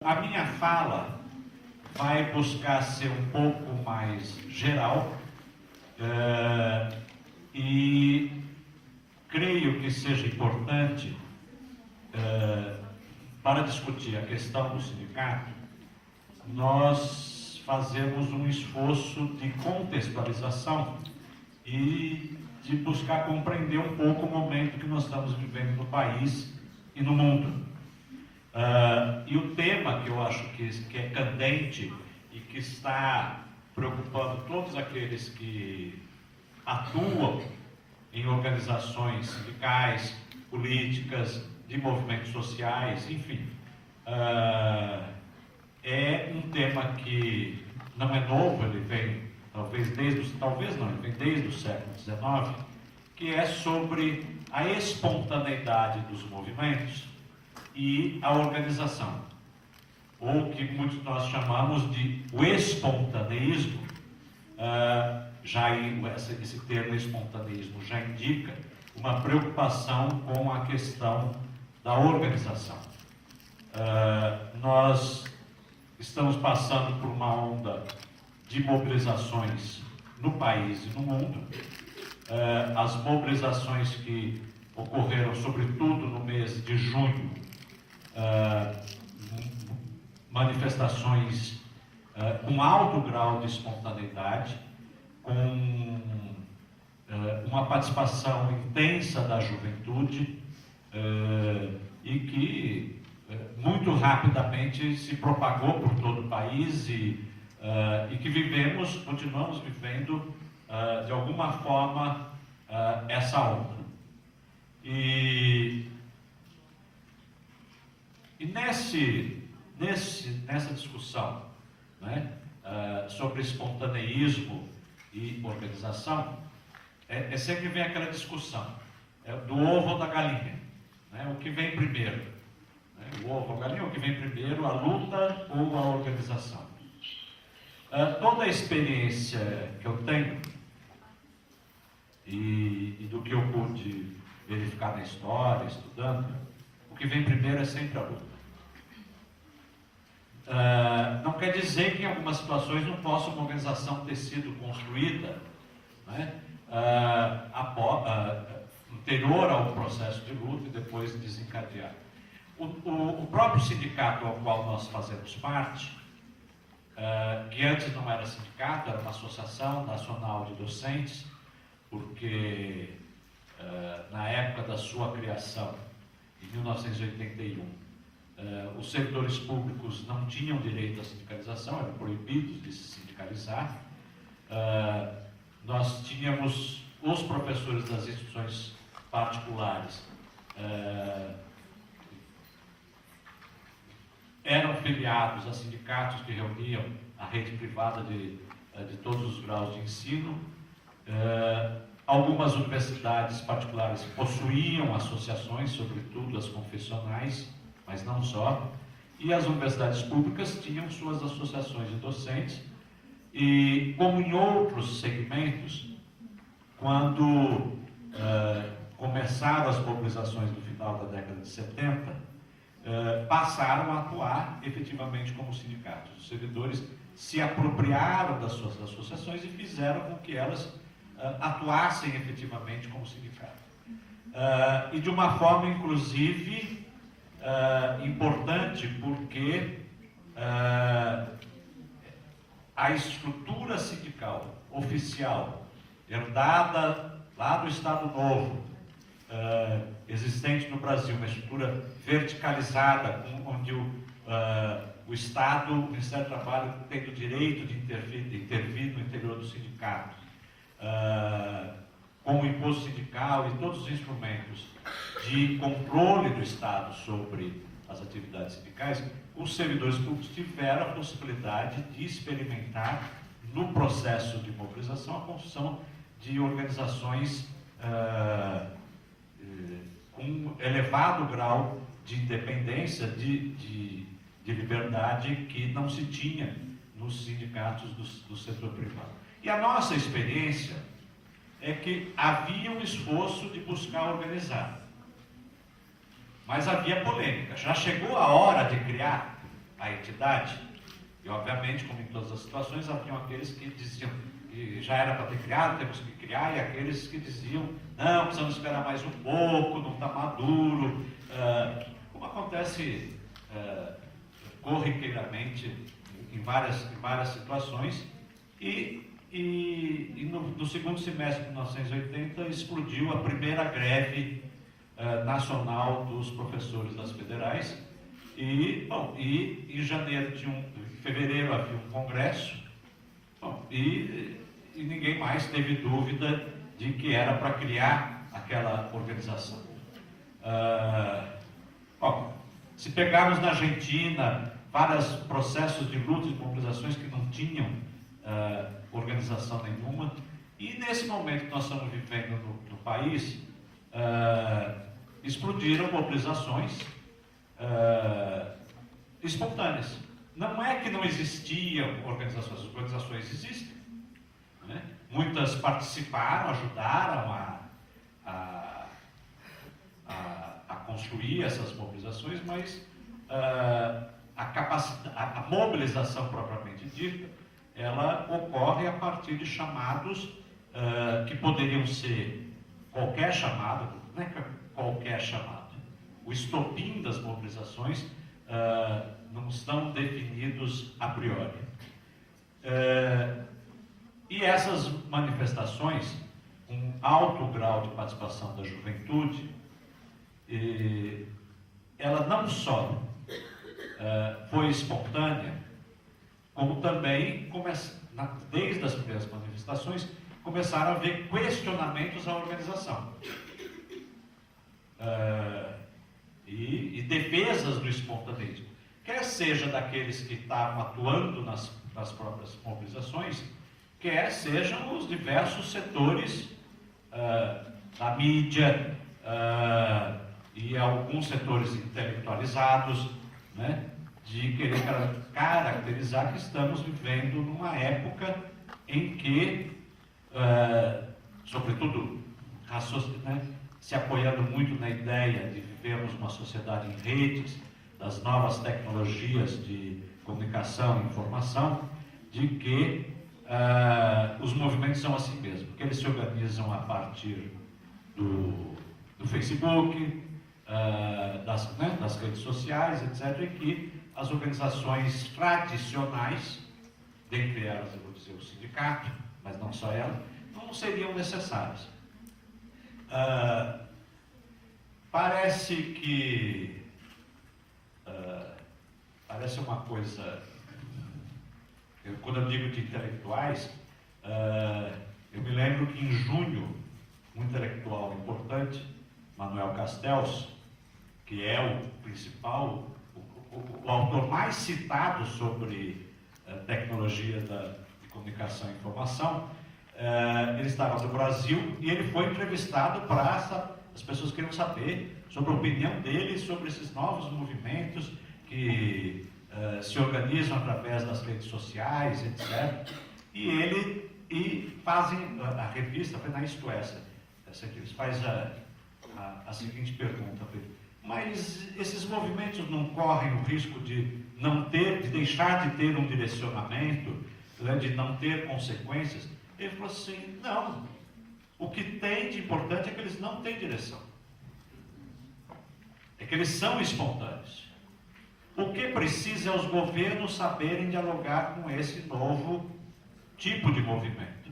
A minha fala vai buscar ser um pouco mais geral e creio que seja importante para discutir a questão do sindicato, nós fazemos um esforço de contextualização e de buscar compreender um pouco o momento que nós estamos vivendo no país e no mundo. E o tema que eu acho que é candente e que está preocupando todos aqueles que atuam em organizações sindicais, políticas, de movimentos sociais, enfim, é um tema que não é novo, ele vem ele vem desde o século XIX, que é sobre a espontaneidade dos movimentos e a organização, ou que muitos de nós chamamos de o espontaneísmo. Esse termo espontaneísmo já indica uma preocupação com a questão da organização. Nós estamos passando por uma onda de mobilizações no país e no mundo. As mobilizações que ocorreram sobretudo no mês de junho, manifestações com alto grau de espontaneidade, com uma participação intensa da juventude e que muito rapidamente se propagou por todo o país e que continuamos vivendo de alguma forma essa onda. E nessa discussão, né, sobre espontaneísmo e organização, sempre vem aquela discussão do ovo ou da galinha, né, o que vem primeiro, né, o ovo ou a galinha, o que vem primeiro, a luta ou a organização. Toda a experiência que eu tenho e do que eu pude verificar na história, estudando, o que vem primeiro é sempre a luta. Não quer dizer que em algumas situações não possa uma organização ter sido construída, né, anterior ao processo de luta e depois desencadear. O próprio sindicato ao qual nós fazemos parte, que antes não era sindicato, era uma associação nacional de docentes, porque na época da sua criação, em 1981, os servidores públicos não tinham direito à sindicalização, eram proibidos de se sindicalizar. Nós tínhamos os professores das instituições particulares, eram filiados a sindicatos que reuniam a rede privada de todos os graus de ensino. Algumas universidades particulares possuíam associações, sobretudo as confessionais, mas não só, e as universidades públicas tinham suas associações de docentes, e como em outros segmentos, quando começaram as mobilizações no final da década de 70, passaram a atuar efetivamente como sindicatos. Os servidores se apropriaram das suas associações e fizeram com que elas atuassem efetivamente como sindicato. E de uma forma, inclusive, importante, porque a estrutura sindical oficial, herdada lá do Estado Novo, existente no Brasil, uma estrutura verticalizada, onde o Estado, o Ministério do Trabalho, tem o direito de intervir no interior do sindicato, com o imposto sindical e todos os instrumentos de controle do Estado sobre as atividades sindicais, os servidores públicos tiveram a possibilidade de experimentar no processo de mobilização a construção de organizações com elevado grau de independência, de liberdade que não se tinha nos sindicatos do setor privado. E a nossa experiência é que havia um esforço de buscar organizar, mas havia polêmica. Já chegou a hora de criar a entidade. E, obviamente, como em todas as situações, haviam aqueles que diziam que já era para ter criado, temos que criar, e aqueles que diziam, não, precisamos esperar mais um pouco, não está maduro, como acontece corriqueiramente em várias situações. E no segundo semestre de 1980 explodiu a primeira greve nacional dos professores das federais. E em fevereiro havia um congresso, e ninguém mais teve dúvida de que era para criar aquela organização. Se pegarmos na Argentina vários processos de luta e mobilizações que não tinham organização nenhuma, e nesse momento que nós estamos vivendo no país, explodiram mobilizações espontâneas. Não é que não existiam organizações, as organizações existem, né? Muitas participaram, ajudaram a construir essas mobilizações, mas a mobilização propriamente dita, ela ocorre a partir de chamados que poderiam ser qualquer chamado, não é qualquer chamado. O estopim das mobilizações não estão definidos a priori. E essas manifestações, com alto grau de participação da juventude, ela não só foi espontânea, como também, desde as primeiras manifestações, começaram a haver questionamentos à organização. E defesas do espontaneismo, quer seja daqueles que estavam atuando nas próprias mobilizações, quer sejam os diversos setores da mídia e alguns setores intelectualizados, né, de querer caracterizar que estamos vivendo numa época em que, sobretudo, né, se apoiando muito na ideia de vivermos uma sociedade em redes, das novas tecnologias de comunicação e informação, de que os movimentos são assim mesmo, que eles se organizam a partir do Facebook, das redes sociais, etc., e que as organizações tradicionais, dentre elas eu vou dizer o sindicato, mas não só ela, não seriam necessárias. Parece que parece uma coisa, quando eu digo de intelectuais, eu me lembro que em junho um intelectual importante, Manuel Castells, que é o principal, o autor mais citado sobre tecnologia de comunicação e informação, ele estava no Brasil e ele foi entrevistado para as pessoas queriam saber sobre a opinião dele sobre esses novos movimentos que se organizam através das redes sociais, etc. E fazem a revista, na Isto Essa aqui, eles fazem a seguinte pergunta: mas esses movimentos não correm o risco de deixar de ter um direcionamento, né, de não ter consequências? Ele falou assim: não, o que tem de importante é que eles não têm direção, é que eles são espontâneos. O que precisa é os governos saberem dialogar com esse novo tipo de movimento.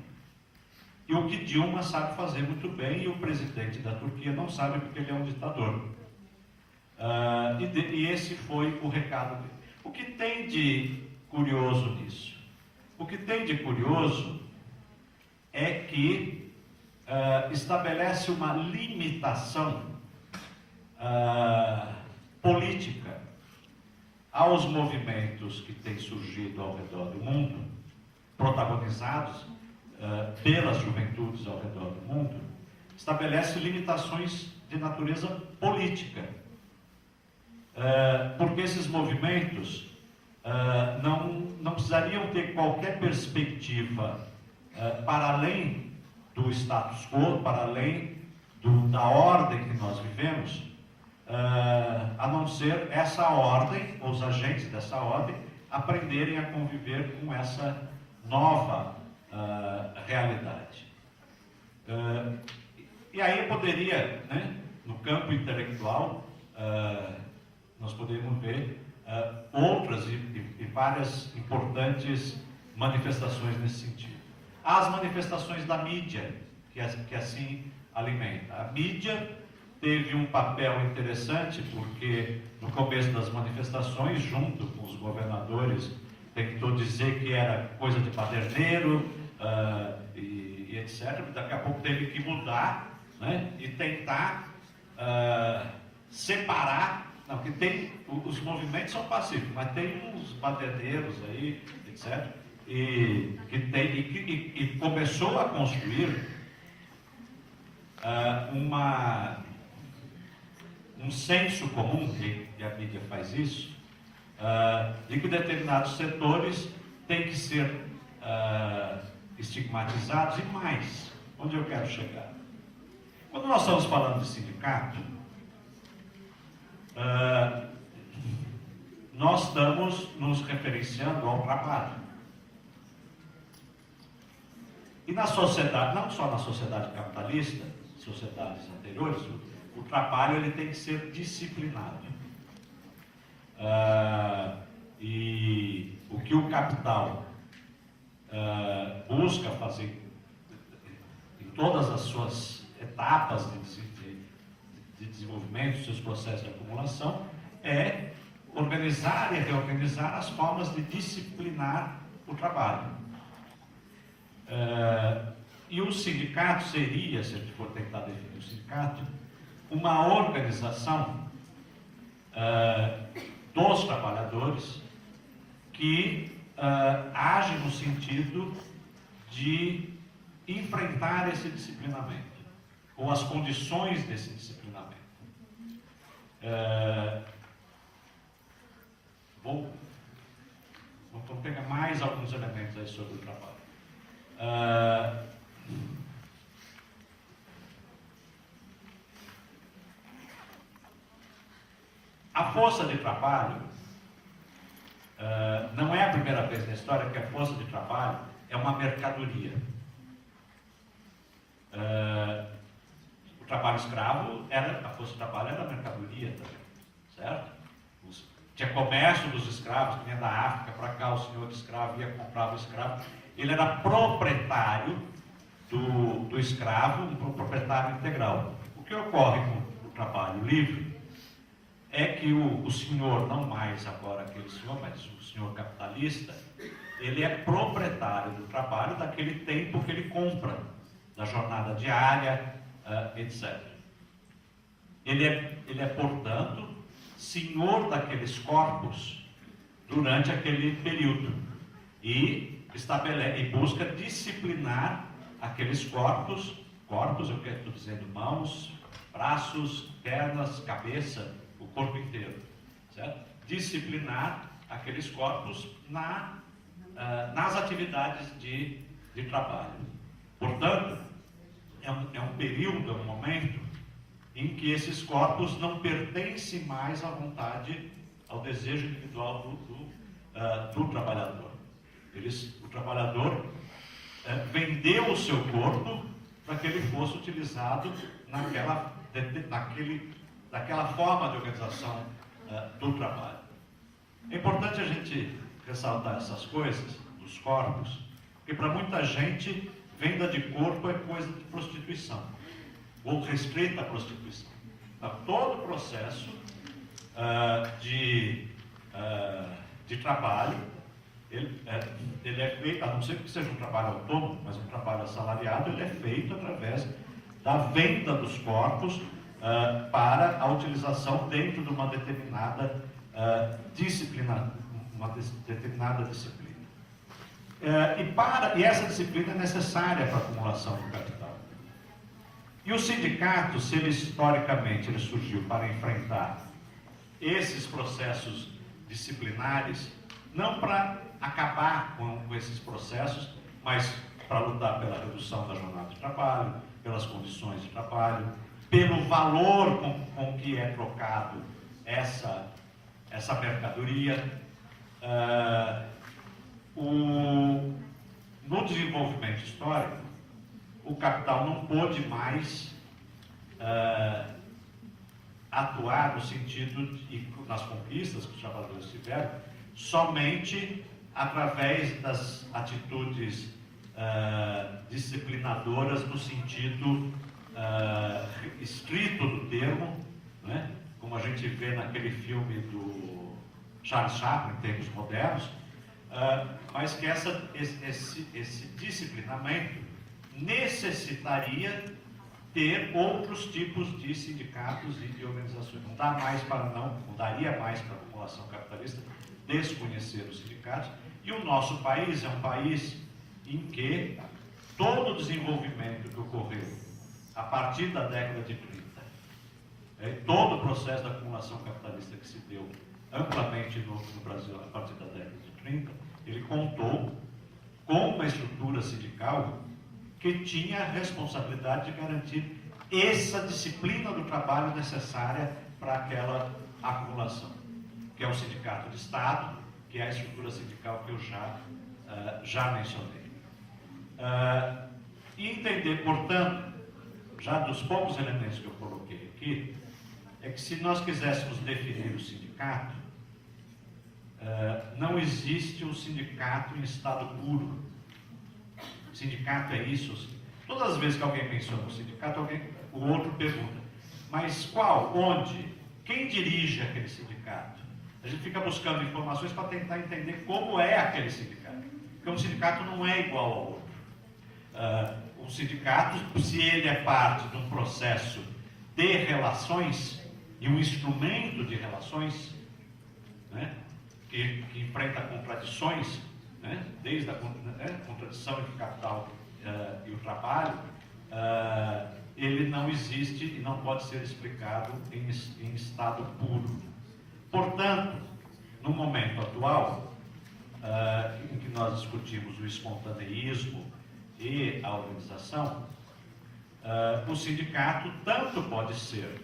E o que Dilma sabe fazer muito bem, e o presidente da Turquia não sabe porque ele é um ditador. E esse foi o recado dele. O que tem de curioso nisso? O que tem de curioso é que estabelece uma limitação política aos movimentos que têm surgido ao redor do mundo, protagonizados pelas juventudes ao redor do mundo, estabelece limitações de natureza política. Porque esses movimentos não precisariam ter qualquer perspectiva para além do status quo, para além da ordem que nós vivemos, a não ser essa ordem, ou os agentes dessa ordem, aprenderem a conviver com essa nova realidade. E aí poderia, né, no campo intelectual, nós poderíamos ver outras e várias importantes manifestações nesse sentido. As manifestações da mídia, que assim alimenta. A mídia teve um papel interessante, porque no começo das manifestações, junto com os governadores, tentou dizer que era coisa de baderneiro e etc. Daqui a pouco teve que mudar, né, e tentar separar. Não, que tem, os movimentos são pacíficos, mas tem uns baderneiros aí, etc. E começou a construir um senso comum, e a mídia faz isso, de que determinados setores têm que ser estigmatizados e mais. Onde eu quero chegar? Quando nós estamos falando de sindicato, nós estamos nos referenciando ao trabalho. E na sociedade, não só na sociedade capitalista, sociedades anteriores, o trabalho ele tem que ser disciplinado. E o que o capital busca fazer em todas as suas etapas de desenvolvimento, seus processos de acumulação, é organizar e reorganizar as formas de disciplinar o trabalho. E o sindicato seria, se a gente for tentar definir o sindicato, uma organização dos trabalhadores que age no sentido de enfrentar esse disciplinamento, ou as condições desse disciplinamento. Vamos pegar mais alguns elementos aí sobre o trabalho. A força de trabalho não é a primeira vez na história que a força de trabalho é uma mercadoria. O trabalho escravo a força de trabalho era mercadoria também, certo? Tinha comércio dos escravos, que vinha da África para cá, o senhor de escravo ia comprar o escravo. Ele era proprietário do escravo, um proprietário integral. O que ocorre com o trabalho livre é que o senhor, não mais agora aquele senhor, mas o senhor capitalista, ele é proprietário do trabalho daquele tempo que ele compra, da jornada diária, etc. Ele é, portanto, senhor daqueles corpos durante aquele período e busca disciplinar aqueles corpos, eu estou dizendo mãos, braços, pernas, cabeça, o corpo inteiro, certo? Disciplinar aqueles corpos nas atividades de trabalho. Portanto, é um período, é um momento em que esses corpos não pertencem mais à vontade, ao desejo individual do trabalhador. O trabalhador vendeu o seu corpo para que ele fosse utilizado naquela forma de organização do trabalho. É importante a gente ressaltar essas coisas, dos corpos, porque para muita gente, venda de corpo é coisa de prostituição, ou restrita à prostituição. Então, todo o processo de trabalho, ele é feito, a não ser que seja um trabalho autônomo, mas um trabalho assalariado, ele é feito através da venda dos corpos para a utilização dentro de uma determinada disciplina. E essa disciplina é necessária para a acumulação do capital. E o sindicato, se ele historicamente ele surgiu para enfrentar esses processos disciplinares, não para acabar com esses processos, mas para lutar pela redução da jornada de trabalho, pelas condições de trabalho, pelo valor com que é trocado essa mercadoria. No desenvolvimento histórico, o capital não pôde mais atuar no sentido, nas conquistas que os trabalhadores tiveram, somente através das atitudes disciplinadoras no sentido estrito do termo, né? Como a gente vê naquele filme do Charles Chaplin, em tempos modernos, mas que esse disciplinamento necessitaria ter outros tipos de sindicatos e de organizações. Não daria mais para a população capitalista desconhecer os sindicatos. E o nosso país é um país em que todo o desenvolvimento que ocorreu a partir da década de 30, todo o processo da acumulação capitalista que se deu amplamente no Brasil a partir da década de 30, ele contou com uma estrutura sindical que tinha a responsabilidade de garantir essa disciplina do trabalho necessária para aquela acumulação, que é o sindicato de Estado, que é a estrutura sindical que eu já mencionei. E entender, portanto, já dos poucos elementos que eu coloquei aqui, é que se nós quiséssemos definir o sindicato, não existe um sindicato em estado puro. Sindicato é isso. Todas as vezes que alguém menciona o sindicato, o outro pergunta, mas qual, onde, quem dirige aquele sindicato? A gente fica buscando informações para tentar entender como é aquele sindicato. Porque um sindicato não é igual ao outro. Um sindicato, se ele é parte de um processo de relações e um instrumento de relações, né, que enfrenta contradições, né, desde a contradição entre o capital e o trabalho, ele não existe e não pode ser explicado em estado puro. Portanto, no momento atual, em que nós discutimos o espontaneísmo e a organização, o sindicato tanto pode ser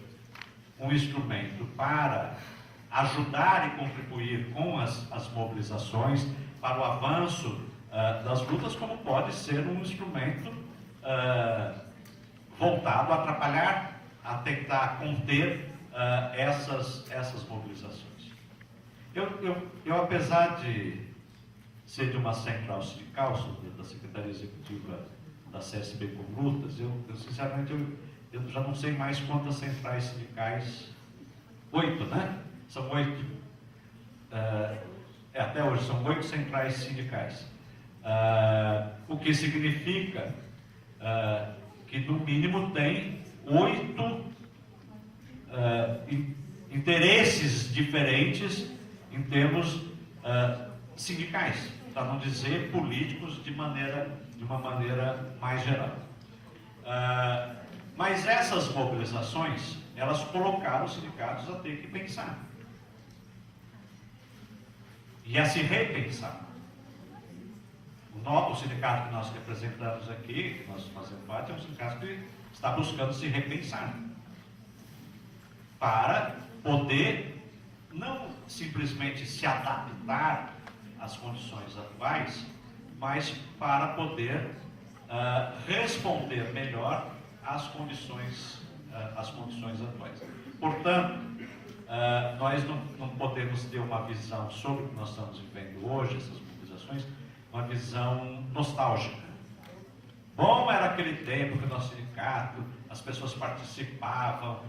um instrumento para ajudar e contribuir com as mobilizações para o avanço das lutas, como pode ser um instrumento voltado a atrapalhar, a tentar conter essas mobilizações. Eu, apesar de ser de uma central sindical, sou da Secretaria Executiva da CSB com lutas, sinceramente eu já não sei mais quantas centrais sindicais. 8, né? São 8. Até hoje são 8 centrais sindicais. O que significa que no mínimo tem 8 interesses diferentes em termos sindicais, para não dizer políticos de uma maneira mais geral. Mas essas mobilizações, elas colocaram os sindicatos a ter que pensar e a se repensar. O sindicato que nós representamos aqui, que nós fazemos parte, é um sindicato que está buscando se repensar para poder não simplesmente se adaptar às condições atuais, mas para poder responder melhor às condições atuais. Portanto, nós não podemos ter uma visão sobre o que nós estamos vivendo hoje, essas mobilizações, uma visão nostálgica. Bom era aquele tempo que o nosso sindicato, as pessoas participavam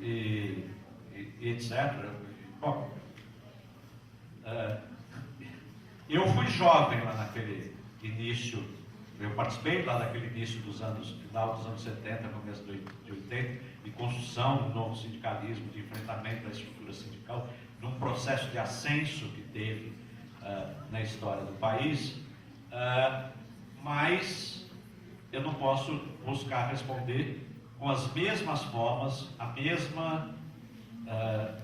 e etc. Bom, eu fui jovem lá naquele início, eu participei lá naquele início final dos anos 70, começo de 80, de construção do novo sindicalismo, de enfrentamento da estrutura sindical, num processo de ascenso que teve na história do país, mas eu não posso buscar responder com as mesmas formas,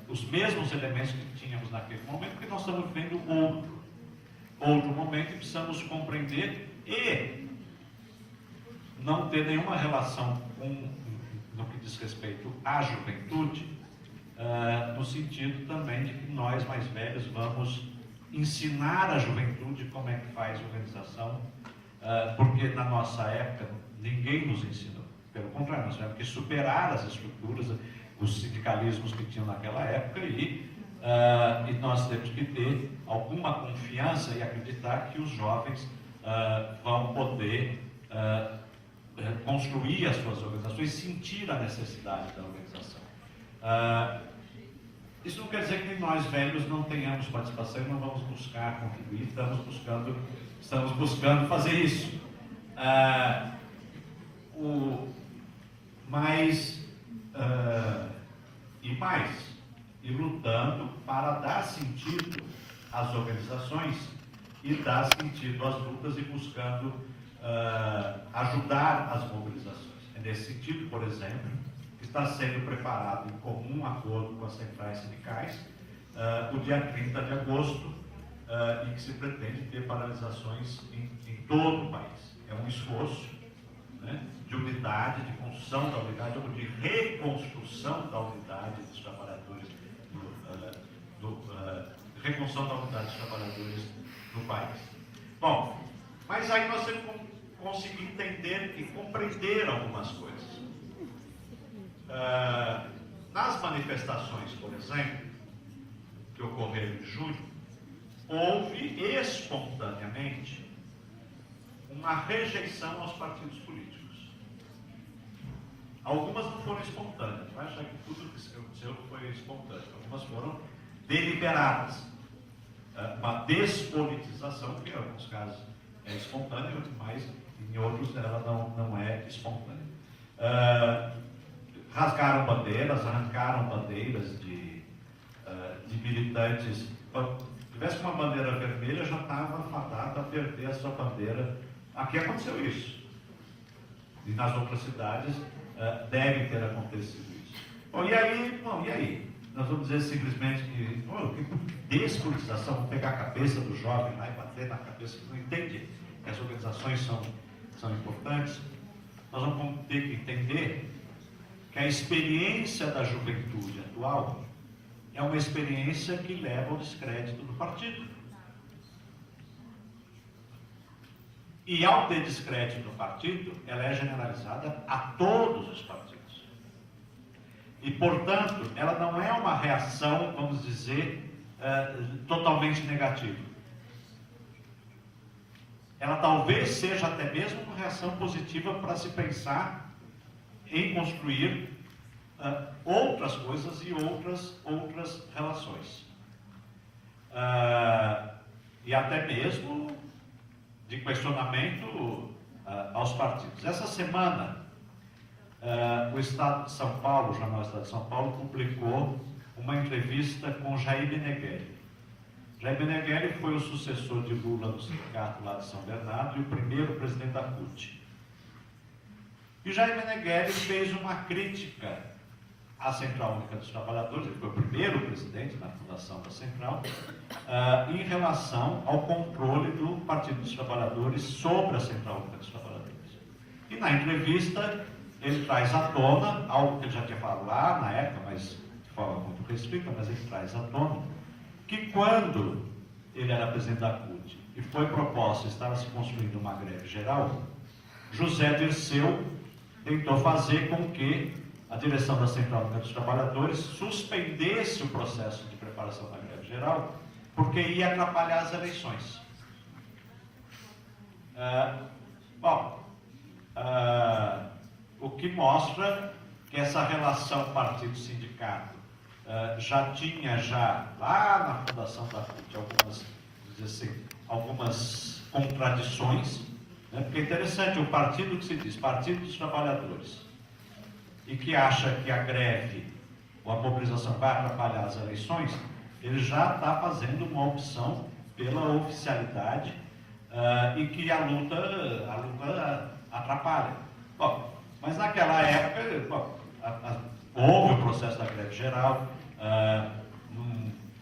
os mesmos elementos que tínhamos naquele momento, porque nós estamos vivendo outro momento e precisamos compreender e não ter nenhuma relação no que diz respeito à juventude, no sentido também de que nós, mais velhos, vamos ensinar a juventude como é que faz organização, porque na nossa época ninguém nos ensinou. Pelo contrário, nós tivemos que superar as estruturas, os sindicalismos que tinham naquela época e nós temos que ter alguma confiança e acreditar que os jovens vão poder construir as suas organizações, sentir a necessidade da organização. Isso não quer dizer que nós velhos não tenhamos participação e não vamos buscar contribuir, estamos buscando fazer isso. E lutando para dar sentido às organizações e dar sentido às lutas e buscando ajudar as mobilizações. É nesse sentido, por exemplo, que está sendo preparado em comum acordo com as centrais sindicais o dia 30 de agosto, em que se pretende ter paralisações em todo o país. É um esforço, né, de unidade, de construção da unidade, ou de reconstrução da unidade dos trabalhadores, reconstrução da unidade dos trabalhadores do país. Bom, mas aí nós temos que conseguir entender e compreender algumas coisas. Nas manifestações, por exemplo, que ocorreram em julho, houve espontaneamente uma rejeição aos partidos políticos. Algumas não foram espontâneas, vai achar que tudo que aconteceu foi espontâneo. Algumas foram deliberadas. Uma despolitização, que em alguns casos é espontânea, mas em outros ela não é espontânea. Rasgaram bandeiras, arrancaram bandeiras de militantes. Se tivesse uma bandeira vermelha, já estava fadado a perder a sua bandeira. Aqui aconteceu isso. E nas outras cidades deve ter acontecido isso. Bom, e aí? Nós vamos dizer simplesmente que despolitização, vamos pegar a cabeça do jovem lá e bater na cabeça, que não entende que as organizações são importantes. Nós vamos ter que entender que a experiência da juventude atual é uma experiência que leva ao descrédito do partido. E ao ter descrédito no partido, ela é generalizada a todos os partidos. E, portanto, ela não é uma reação, vamos dizer, totalmente negativa. Ela talvez seja até mesmo uma reação positiva para se pensar em construir outras coisas e outras relações. E até mesmo de questionamento aos partidos. Essa semana, o Estado de São Paulo, o jornal Estado de São Paulo, publicou uma entrevista com Jair Meneghelli. Jair Meneghelli foi o sucessor de Lula no sindicato lá de São Bernardo e o primeiro presidente da CUT. E Jair Meneghelli fez uma crítica à Central Única dos Trabalhadores, ele foi o primeiro presidente na fundação da Central, em relação ao controle do Partido dos Trabalhadores sobre a Central Única dos Trabalhadores. E na entrevista, ele traz à tona algo que ele já tinha falado lá na época, mas de forma muito restrita, mas ele traz à tona, que quando ele era presidente da CUT e foi proposta, estava se construindo uma greve geral, José Dirceu tentou fazer com que a direção da Central Única dos Trabalhadores suspendesse o processo de preparação da greve geral, porque ia atrapalhar as eleições. O que mostra que essa relação partido-sindicato já tinha lá na fundação da CUT algumas contradições, né? Porque é interessante, o partido que se diz Partido dos Trabalhadores e que acha que a greve ou a mobilização vai atrapalhar as eleições, ele já está fazendo uma opção pela oficialidade e que a luta atrapalha. Bom, mas naquela época, houve o processo da greve geral,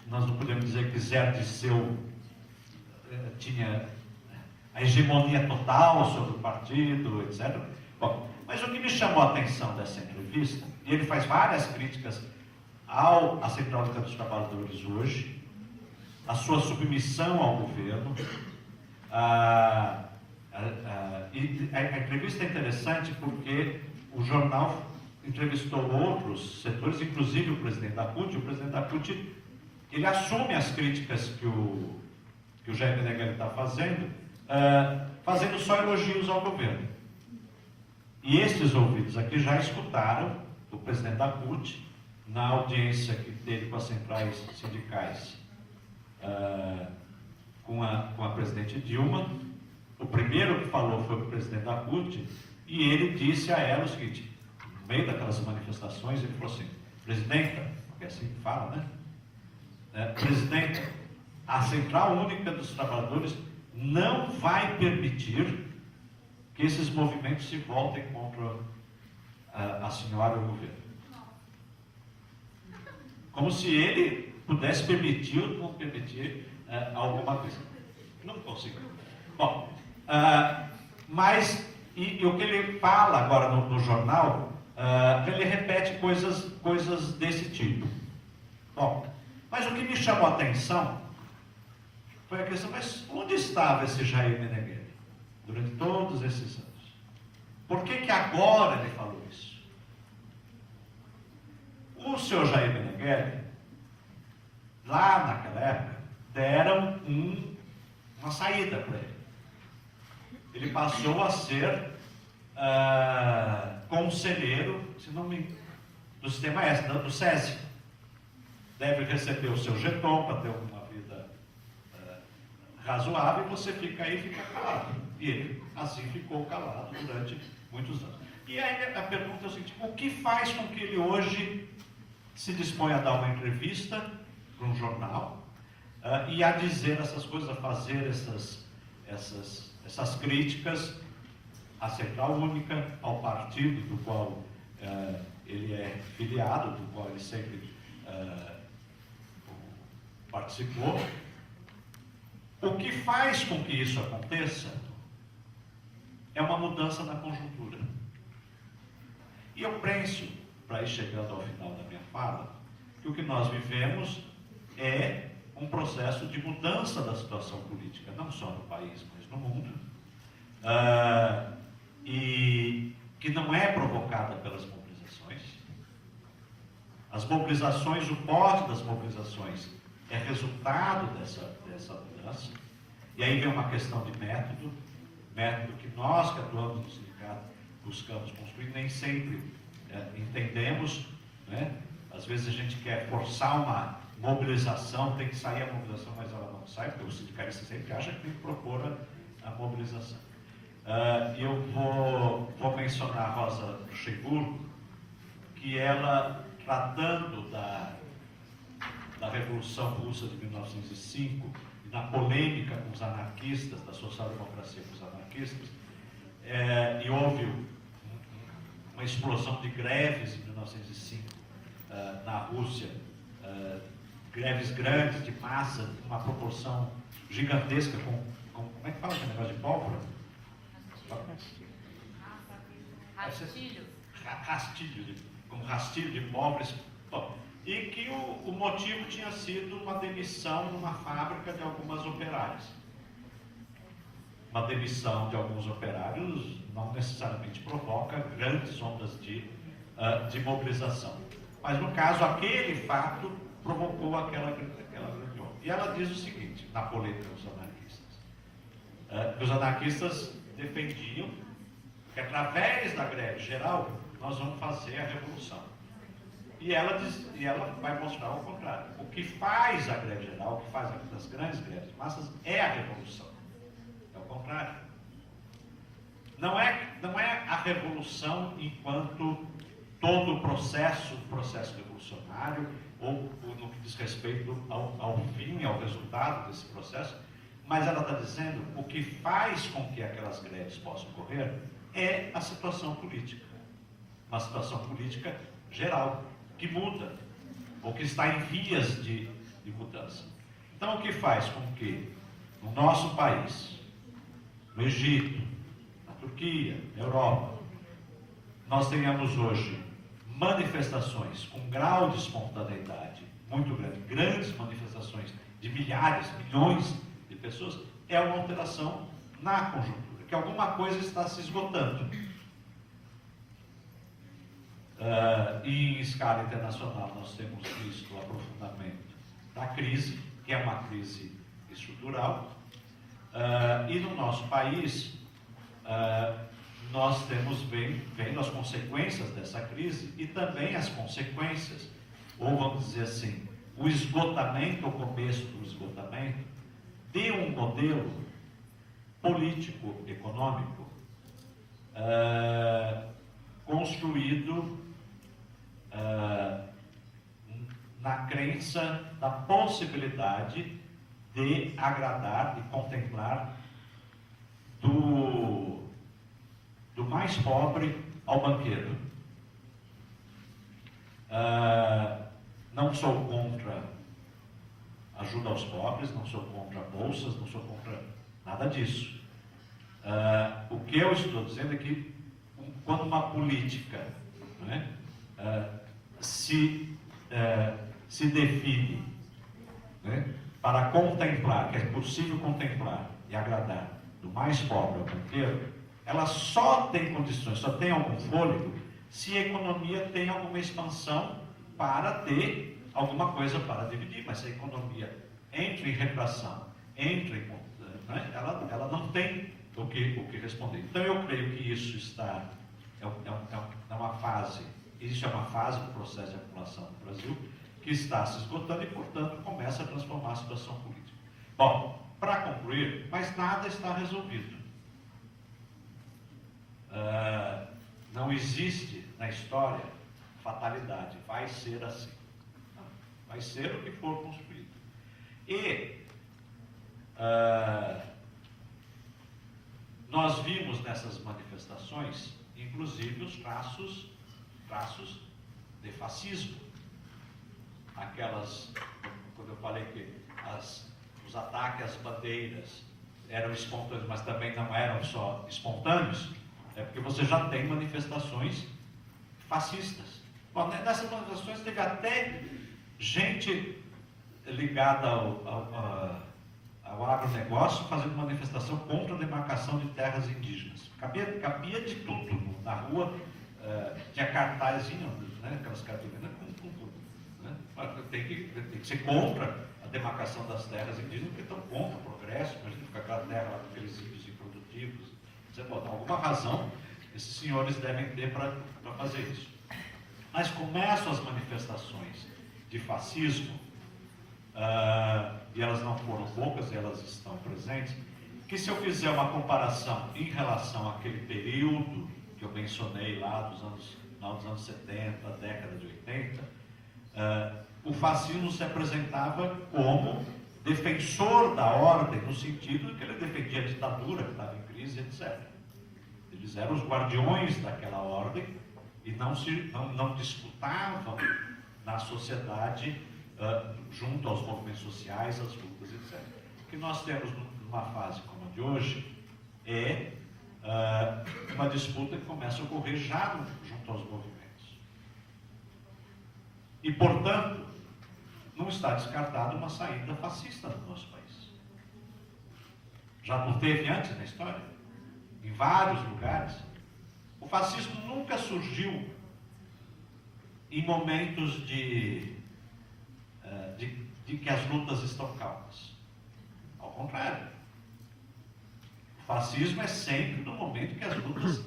nós não podemos dizer que Zé Dirceu tinha a hegemonia total sobre o partido, etc. Bom, mas o que me chamou a atenção dessa entrevista, e ele faz várias críticas à Central Única dos Trabalhadores hoje, a sua submissão ao governo. E a entrevista é interessante porque o jornal entrevistou outros setores, inclusive o presidente da CUT. O presidente da CUT, ele assume as críticas que o Jair Meneghelli está fazendo, fazendo só elogios ao governo. E estes ouvidos aqui já escutaram o presidente da CUT, na audiência que teve com as centrais sindicais, com a presidente Dilma. O primeiro que falou foi o presidente da CUT, e ele disse a ela o seguinte, no meio daquelas manifestações, ele falou assim: presidenta, porque é assim que fala, né? Presidenta, a Central Única dos Trabalhadores não vai permitir que esses movimentos se voltem contra a senhora e o governo. Como se ele pudesse permitir ou não permitir alguma coisa. Não consigo. Bom, mas e o que ele fala agora no jornal, ele repete coisas desse tipo. Bom, mas o que me chamou a atenção foi a questão: mas onde estava esse Jair Meneghelli durante todos esses anos? Por que agora ele falou isso? O senhor Jair Meneghelli, lá naquela época, deram uma saída para ele. Ele passou a ser conselheiro, se não me engano, do sistema S, do SESI. Deve receber o seu jeton para ter uma vida razoável, e você fica aí e fica calado. E ele assim ficou calado durante muitos anos. E aí a pergunta é o seguinte: o que faz com que ele hoje se dispõe a dar uma entrevista para um jornal e a dizer essas coisas, a fazer essas críticas à Central Única, ao partido do qual ele é filiado, do qual ele sempre participou? O que faz com que isso aconteça é uma mudança na conjuntura. E eu penso, para ir chegando ao final da minha fala, que o que nós vivemos é um processo de mudança da situação política, não só no país, mas no mundo, e que não é provocada pelas mobilizações. As mobilizações, o pote das mobilizações é resultado dessa mudança. E aí vem uma questão de método que nós que atuamos no sindicato buscamos construir, nem sempre entendemos, né? Às vezes a gente quer forçar uma mobilização, tem que sair a mobilização, mas ela não sai, porque o sindicalista sempre acha que tem que propor a mobilização. Eu vou mencionar a Rosa Luxemburgo, que ela, tratando da Revolução Russa de 1905, e na polêmica com os anarquistas, da social-democracia com os anarquistas, e houve uma explosão de greves em 1905 na Rússia, greves grandes, de massa, uma proporção gigantesca, como é que fala esse negócio de pólvora? Rastilho, como rastilho de pobres. Bom, e que o motivo tinha sido uma demissão numa fábrica de algumas operárias. Uma demissão de alguns operários não necessariamente provoca grandes ondas de mobilização. Mas, no caso, aquele fato provocou aquela grande onda. E ela diz o seguinte, na polêmica dos anarquistas, que os anarquistas defendiam que, através da greve geral, nós vamos fazer a revolução. E ela vai mostrar o contrário. O que faz a greve geral, o que faz as grandes greves de massas, é a revolução. É o contrário. Não é a revolução enquanto todo o processo revolucionário, ou no que diz respeito ao fim, ao resultado desse processo, mas ela está dizendo o que faz com que aquelas greves possam ocorrer é a situação política. Uma situação política geral, que muda, ou que está em vias de mudança. Então, o que faz com que no nosso país, no Egito, na Turquia, na Europa, nós tenhamos hoje manifestações com grau de espontaneidade muito grande, grandes manifestações de milhares, milhões de pessoas, é uma alteração na conjuntura, que alguma coisa está se esgotando. Em escala internacional, nós temos visto o aprofundamento da crise, que é uma crise estrutural, e no nosso país, nós temos vendo as consequências dessa crise e também as consequências, ou vamos dizer assim, o esgotamento, o começo do esgotamento, de um modelo político-econômico construído na crença da possibilidade de agradar, de contemplar do mais pobre ao banqueiro. Não sou contra ajuda aos pobres, não sou contra bolsas, não sou contra nada disso. O que eu estou dizendo é que quando uma política, né, se define, né, para contemplar, que é possível contemplar e agradar do mais pobre ao banqueiro, ela só tem condições, só tem algum fôlego, se a economia tem alguma expansão para ter alguma coisa para dividir. Mas se a economia entra em retração, né, ela não tem o que responder. Então eu creio que isso é uma fase, isso é uma fase do processo de acumulação no Brasil, que está se esgotando e, portanto, começa a transformar a situação política. Bom, para concluir, mas nada está resolvido. Não existe na história fatalidade, vai ser assim. Não, vai ser o que for construído. E nós vimos nessas manifestações, inclusive, os traços de fascismo. Aquelas, quando eu falei que os ataques às bandeiras eram espontâneos, mas também não eram só espontâneos, é porque você já tem manifestações fascistas. Bom, nessas manifestações teve até gente ligada ao agronegócio fazendo manifestação contra a demarcação de terras indígenas. Cabia de tudo. Na rua tinha cartazinho, né, aquelas cartolinas com tudo. Né? Tem que ser contra a demarcação das terras indígenas, porque estão contra o progresso, imagina ficar aquela terra lá com aqueles índios improdutivos. Alguma razão esses senhores devem ter para fazer isso. Mas começam as manifestações de fascismo, e elas não foram poucas, elas estão presentes, que se eu fizer uma comparação em relação àquele período que eu mencionei lá final dos anos 70, década de 80, o fascismo se apresentava como defensor da ordem, no sentido de que ele defendia a ditadura que estava em crise, etc. Eles eram os guardiões daquela ordem e não disputavam na sociedade junto aos movimentos sociais, às lutas, etc. O que nós temos numa fase como a de hoje é uma disputa que começa a ocorrer já junto aos movimentos. E, portanto, não está descartada uma saída fascista no nosso país. Já não teve antes na história, em vários lugares. O fascismo nunca surgiu em momentos de que as lutas estão calmas. Ao contrário. O fascismo é sempre no momento que as lutas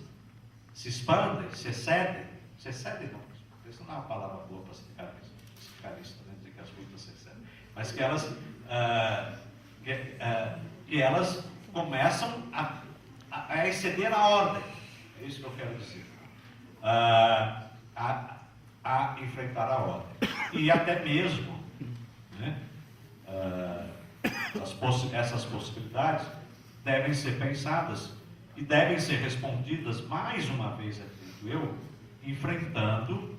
se expandem, se excedem. Se excedem não, isso não é uma palavra boa para sindicalista, né? Dizer que as lutas se excedem. Mas que elas começam a exceder a ordem. É isso que eu quero dizer. A enfrentar a ordem. E até mesmo, né, essas possibilidades devem ser pensadas e devem ser respondidas, mais uma vez, acredito eu, enfrentando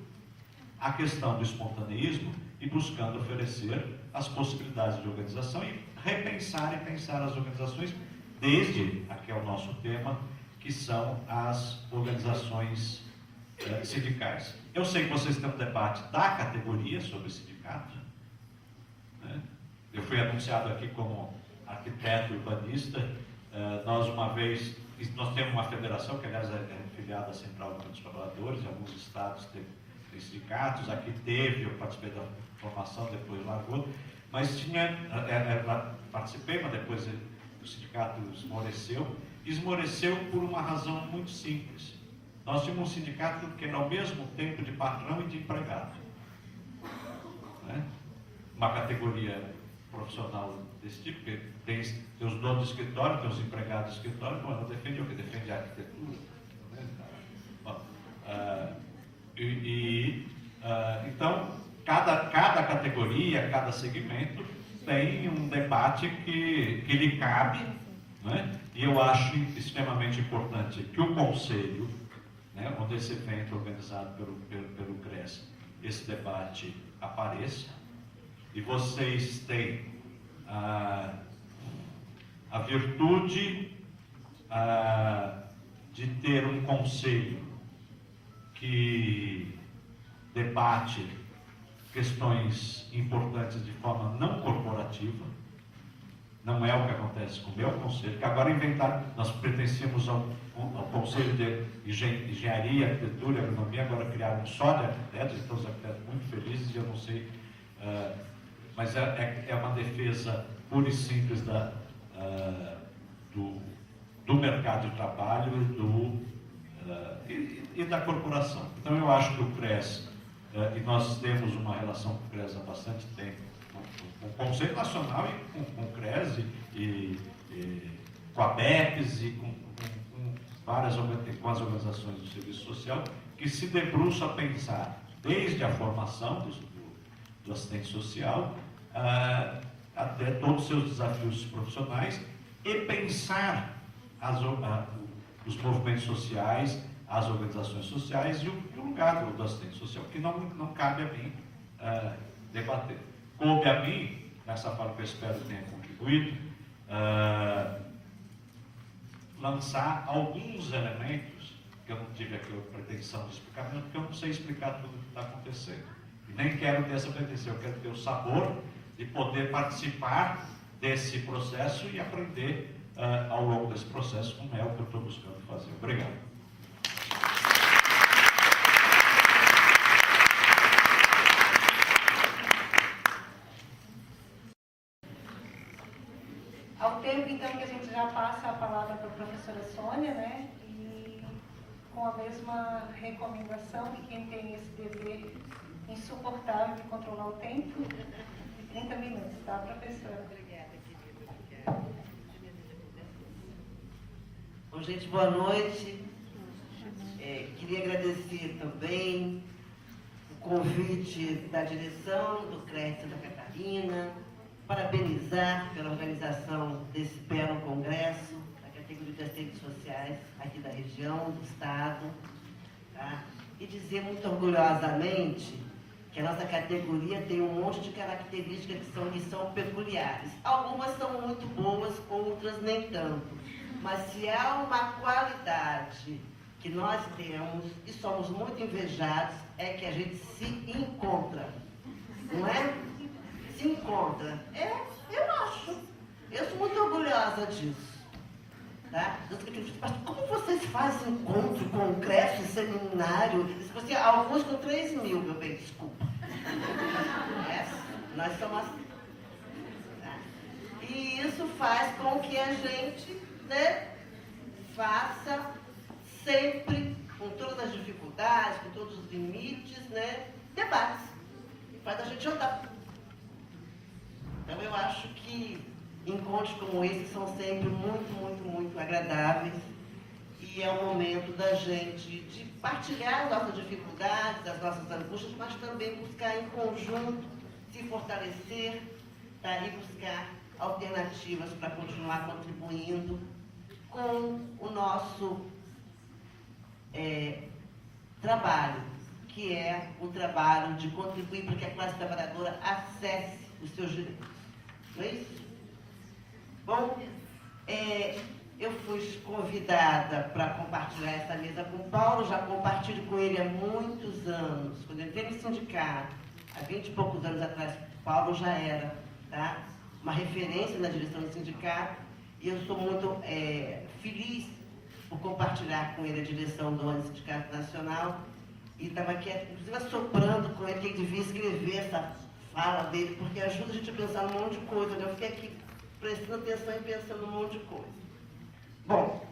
a questão do espontaneísmo e buscando oferecer as possibilidades de organização e repensar e pensar as organizações desde, aqui é o nosso tema, que são as organizações sindicais. Eu sei que vocês têm um debate da categoria sobre sindicato, né? Eu fui anunciado aqui como arquiteto urbanista. Nós temos uma federação, que aliás é filiada à Central dos Trabalhadores, em alguns estados tem sindicatos, aqui teve, eu participei da formação, depois largou, mas participei, mas depois o sindicato esmoreceu por uma razão muito simples. Nós tínhamos um sindicato que era ao mesmo tempo de patrão e de empregado, né? Uma categoria profissional desse tipo, que tem os donos de escritório, tem os empregados de escritório. Bom, ela defende o que? Defende a arquitetura, né? Bom, então, cada categoria, cada segmento tem um debate que lhe cabe, né? E eu acho extremamente importante que o Conselho, né, onde esse evento organizado pelo CRES, esse debate apareça, e vocês têm a virtude de ter um conselho que debate questões importantes de forma não corporativa. Não é o que acontece com o meu conselho, que agora inventaram, nós pertencíamos ao Conselho de Engenharia, Arquitetura e Agronomia, agora criaram só de arquitetos, então os arquitetos muito felizes, e eu não sei, mas é uma defesa pura e simples do mercado de trabalho e da corporação. Então eu acho que o CRES, e nós temos uma relação com o CRES há bastante tempo, com o Conselho Nacional e com o CRES, e com a BEPS e com as organizações do serviço social, que se debruçam a pensar desde a formação do assistente social até todos os seus desafios profissionais, e pensar os movimentos sociais, as organizações sociais e o lugar do assistente social, que não cabe a mim debater. Coube a mim, nessa fala que eu espero que tenha contribuído, lançar alguns elementos que eu não tive aqui a pretensão de explicar, porque eu não sei explicar tudo o que está acontecendo. E nem quero ter essa pretensão, eu quero ter o sabor de poder participar desse processo e aprender ao longo desse processo, como é o que eu estou buscando fazer. Obrigado. Ao tempo, então, que a gente já passa a palavra para a professora Sônia, né? E com a mesma recomendação de quem tem esse dever insuportável de controlar o tempo, de 30 minutos, tá, professora? Obrigada, querida. Bom, gente, boa noite. Queria agradecer também o convite da direção do CRES Santa Catarina, parabenizar pela organização desse belo congresso, da categoria de assistentes sociais aqui da região, do estado, tá? E dizer muito orgulhosamente que a nossa categoria tem um monte de características que são peculiares. Algumas são muito boas, outras nem tanto. Mas se há uma qualidade que nós temos e somos muito invejados, é que a gente se encontra, não é? Se encontra. Eu acho. Eu sou muito orgulhosa disso. Tá? Mas como vocês fazem encontro, congresso, seminário? Alguns com 3 mil, meu bem, desculpa. Nós somos assim. Tá? E isso faz com que a gente, né, faça sempre, com todas as dificuldades, com todos os limites, né, debates. Faz a gente andar. Então eu acho que encontros como esse são sempre muito, muito, muito agradáveis, e é o momento da gente de partilhar as nossas dificuldades, as nossas angústias, mas também buscar em conjunto se fortalecer, tá? E buscar alternativas para continuar contribuindo com o nosso trabalho, que é o trabalho de contribuir para que a classe trabalhadora acesse os seus direitos. Não é isso? Bom, eu fui convidada para compartilhar essa mesa com o Paulo, já compartilho com ele há muitos anos. Quando eu entrei no sindicato, há 20 e poucos anos atrás, Paulo já era, tá, uma referência na direção do sindicato, e eu sou muito feliz por compartilhar com ele a direção do Sindicato Nacional, e estava aqui, inclusive, assoprando com ele que ele devia escrever essa fala dele, porque ajuda a gente a pensar num monte de coisa, né? Eu fiquei aqui prestando atenção e pensando num monte de coisa. Bom,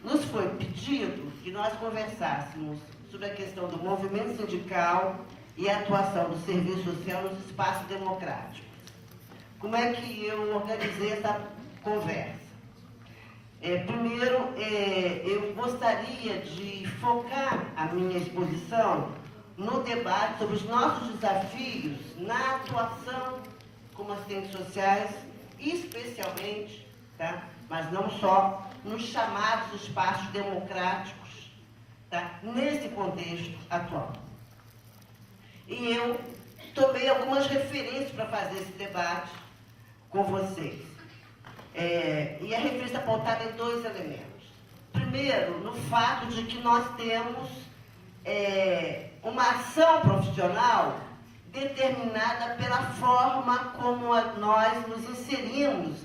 nos foi pedido que nós conversássemos sobre a questão do movimento sindical e a atuação do serviço social nos espaços democráticos. Como é que eu organizei essa conversa? Primeiro, eu gostaria de focar a minha exposição no debate sobre os nossos desafios na atuação como assistentes sociais, especialmente, tá? Mas não só, nos chamados espaços democráticos, tá? Nesse contexto atual. E eu tomei algumas referências para fazer esse debate com vocês. E a referência pautada em 2 elementos. Primeiro, no fato de que nós temos uma ação profissional determinada pela forma como nós nos inserimos,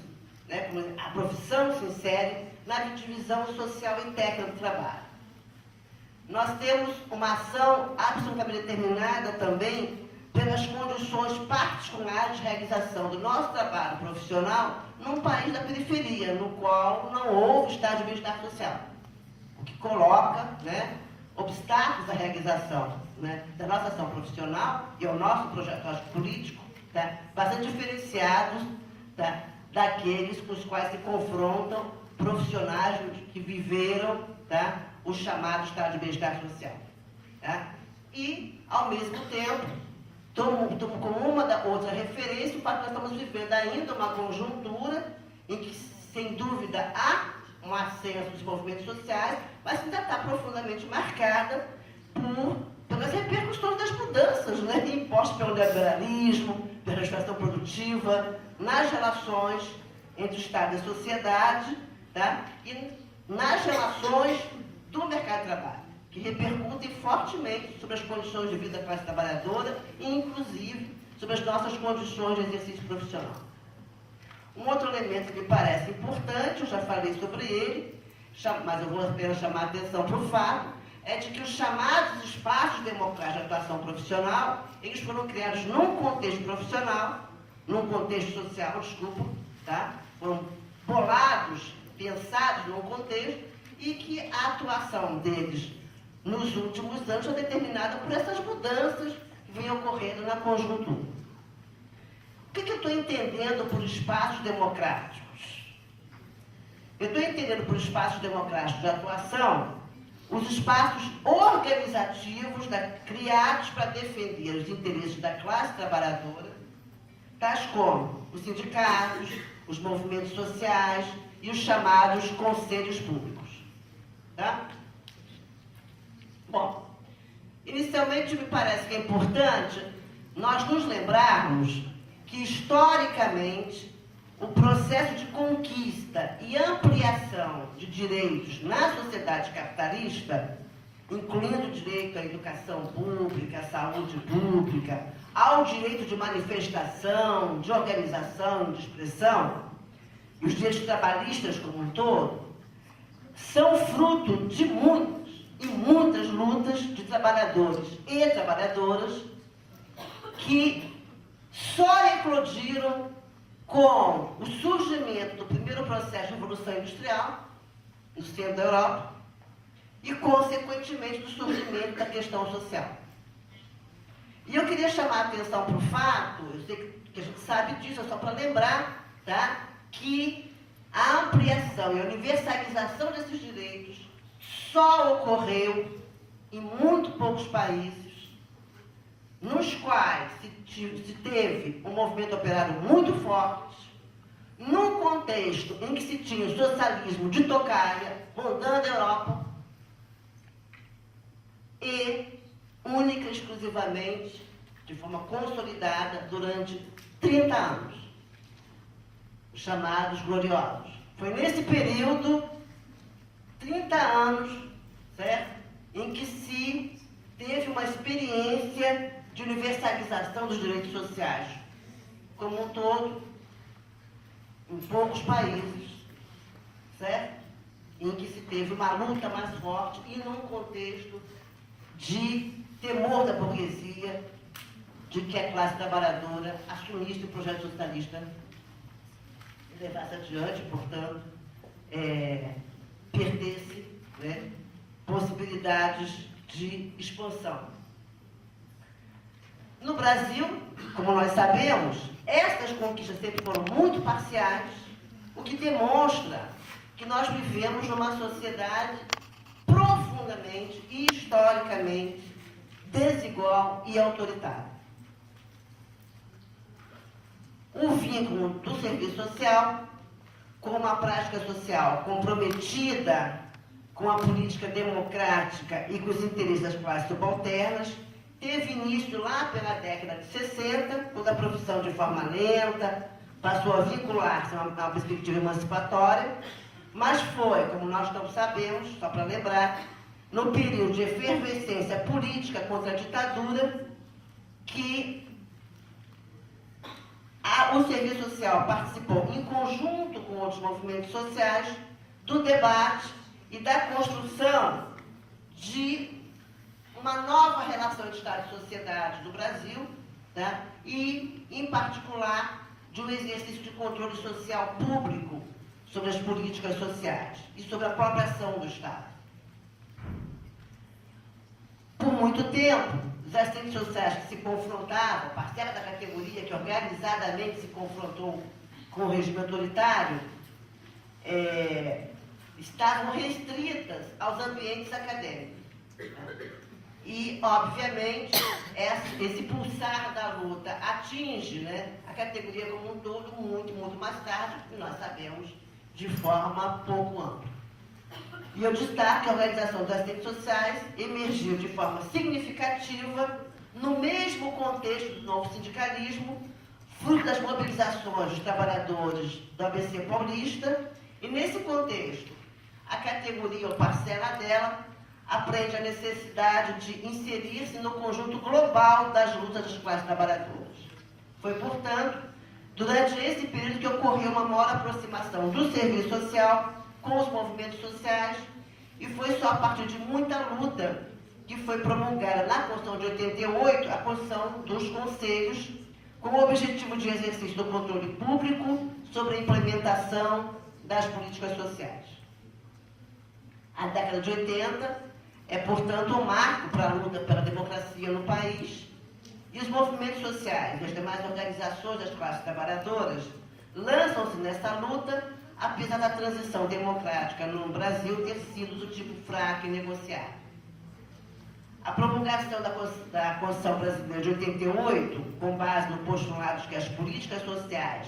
né, como a profissão se insere na divisão social e técnica do trabalho. Nós temos uma ação absolutamente determinada também pelas condições particulares de realização do nosso trabalho profissional num país da periferia, no qual não houve estado de bem-estar social, o que coloca, né, obstáculos à realização, né, da nossa ação profissional e ao nosso projeto político, tá, bastante diferenciados, tá, daqueles com os quais se confrontam profissionais que viveram, tá, o chamado estado de bem-estar social. Tá? E, ao mesmo tempo, tomo como uma da outra referência o fato que nós estamos vivendo ainda uma conjuntura em que, sem dúvida, há um ascenso dos movimentos sociais, mas ainda está profundamente marcada pelas repercussões das mudanças, né, impostas pelo neoliberalismo, pela expansão produtiva, nas relações entre o Estado e a sociedade, tá, e nas relações do mercado de trabalho, que repercutem fortemente sobre as condições de vida da classe trabalhadora e, inclusive, sobre as nossas condições de exercício profissional. Um outro elemento que me parece importante, eu já falei sobre ele, mas eu vou apenas chamar a atenção para o fato, é de que os chamados espaços democráticos de atuação profissional, eles foram criados num contexto profissional, num contexto social, tá? Foram bolados, pensados num contexto, e que a atuação deles nos últimos anos é determinada por essas mudanças que vêm ocorrendo na conjuntura. O que eu estou entendendo por espaços democráticos? Eu estou entendendo por espaços democráticos de atuação os espaços organizativos criados para defender os interesses da classe trabalhadora, tais como os sindicatos, os movimentos sociais e os chamados conselhos públicos. Tá? Bom, inicialmente me parece que é importante nós nos lembrarmos que, historicamente, o processo de conquista e ampliação de direitos na sociedade capitalista, incluindo o direito à educação pública, à saúde pública, ao direito de manifestação, de organização, de expressão, e os direitos trabalhistas como um todo, são fruto de muitas e muitas lutas de trabalhadores e trabalhadoras que só eclodiram com o surgimento do primeiro processo de revolução industrial no centro da Europa e, consequentemente, do surgimento da questão social. E eu queria chamar a atenção para o fato, eu sei que a gente sabe disso, é só para lembrar, tá, que a ampliação e a universalização desses direitos só ocorreu em muito poucos países, nos quais se teve um movimento operário muito forte, num contexto em que se tinha o socialismo de tocaia rondando a Europa e única e exclusivamente, de forma consolidada, durante 30 anos. os chamados gloriosos. Foi nesse período, 30 anos, certo? Em que se teve uma experiência de universalização dos direitos sociais, como um todo, em poucos países, certo? Em que se teve uma luta mais forte e num contexto de temor da burguesia, de que a classe trabalhadora assumisse o projeto socialista e levasse adiante, portanto, perdesse, né, possibilidades de expansão. No Brasil, como nós sabemos, estas conquistas sempre foram muito parciais, o que demonstra que nós vivemos numa sociedade profundamente e historicamente desigual e autoritária. O vínculo do serviço social com uma prática social comprometida com a política democrática e com os interesses das classes subalternas teve início lá pela década de 60, quando a profissão, de forma lenta, passou a vincular-se a uma perspectiva emancipatória, mas foi, como nós todos sabemos, só para lembrar, no período de efervescência política contra a ditadura, que o serviço social participou, em conjunto com outros movimentos sociais, do debate e da construção de uma nova relação de Estado e sociedade do Brasil, tá? E, em particular, de um exercício de controle social público sobre as políticas sociais e sobre a própria ação do Estado. Por muito tempo, os assistentes sociais que se confrontavam, parcela da categoria que organizadamente se confrontou com o regime autoritário, estavam restritas aos ambientes acadêmicos. E, obviamente, esse pulsar da luta atinge, né, a categoria como um todo muito mais tarde, e nós sabemos, de forma pouco ampla. E eu destaco que a organização dos assistentes sociais emergiu de forma significativa no mesmo contexto do novo sindicalismo, fruto das mobilizações dos trabalhadores do ABC paulista, e nesse contexto, a categoria ou parcela dela aprende a necessidade de inserir-se no conjunto global das lutas das classes trabalhadoras. Foi, portanto, durante esse período que ocorreu uma maior aproximação do serviço social com os movimentos sociais, e foi só a partir de muita luta que foi promulgada na Constituição de 88 a Constituição dos Conselhos, com o objetivo de exercício do controle público sobre a implementação das políticas sociais. A década de 80 é, portanto, um marco para a luta pela democracia no país, e os movimentos sociais e as demais organizações das classes trabalhadoras lançam-se nessa luta, apesar da transição democrática no Brasil ter sido do tipo fraco e negociado. A promulgação da Constituição Brasileira de 88, com base no postulado de que as políticas sociais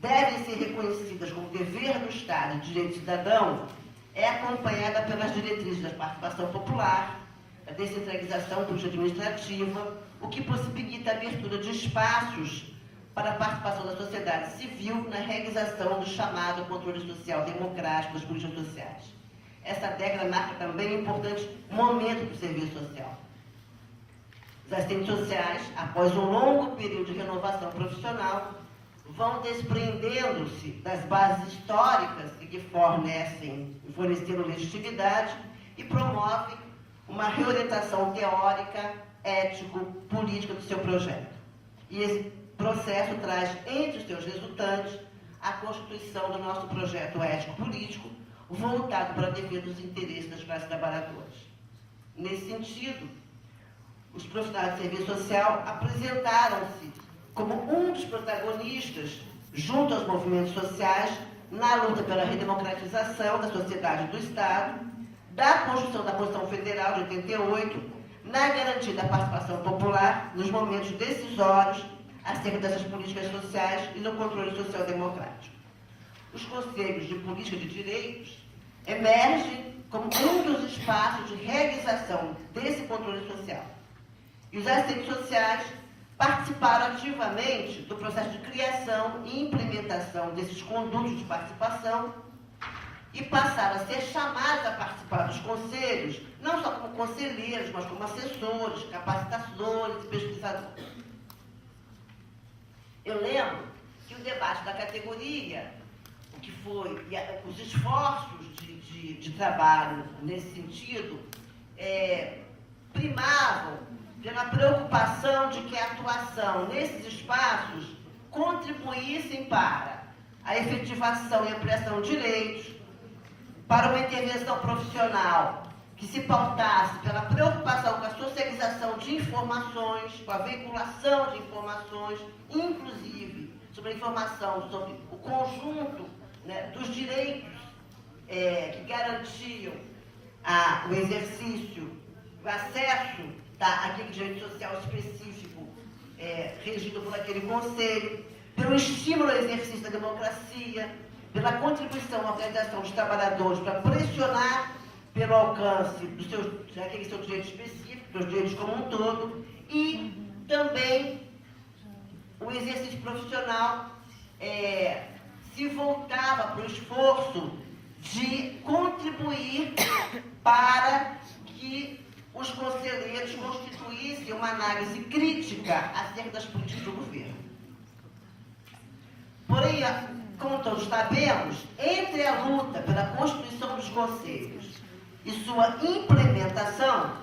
devem ser reconhecidas como dever do Estado e direito cidadão, é acompanhada pelas diretrizes da participação popular, da descentralização política administrativa, o que possibilita a abertura de espaços para a participação da sociedade civil na realização do chamado controle social democrático das políticas sociais. Essa década marca também um importante momento para o serviço social. Os assistentes sociais, após um longo período de renovação profissional, vão desprendendo-se das bases históricas que forneceram legitimidade e promovem uma reorientação teórica, ético-política do seu projeto. E esse processo traz entre os seus resultantes a constituição do nosso projeto ético-político, voltado para a defesa dos interesses das classes trabalhadoras. Nesse sentido, os profissionais de serviço social apresentaram-se como um dos protagonistas, junto aos movimentos sociais, na luta pela redemocratização da sociedade e do Estado, da construção da Constituição Federal de 88, na garantia da participação popular nos momentos decisórios acerca dessas políticas sociais e no controle social democrático. Os conselhos de política de direitos emergem como um dos espaços de realização desse controle social. E os assistentes sociais participaram ativamente do processo de criação e implementação desses condutos de participação e passaram a ser chamados a participar dos conselhos, não só como conselheiros, mas como assessores, capacitadores e pesquisadores. Eu lembro que o debate da categoria, o que foi, os esforços de trabalho nesse sentido, primavam pela preocupação de que a atuação nesses espaços contribuíssem para a efetivação e ampliação de direitos, para uma intervenção profissional que se pautasse pela preocupação com a socialização de informações, com a veiculação de informações, inclusive sobre a informação sobre o conjunto, né, dos direitos que garantiam o exercício, o acesso àquele direito social específico regido por aquele conselho, pelo estímulo ao exercício da democracia, pela contribuição à organização dos trabalhadores para pressionar pelo alcance daquele seu direito específico, dos direitos como um todo, e também o exercício profissional se voltava para o esforço de contribuir para que os conselheiros constituíssem uma análise crítica acerca das políticas do governo. Porém, como todos sabemos, entre a luta pela constituição dos conselhos e sua implementação,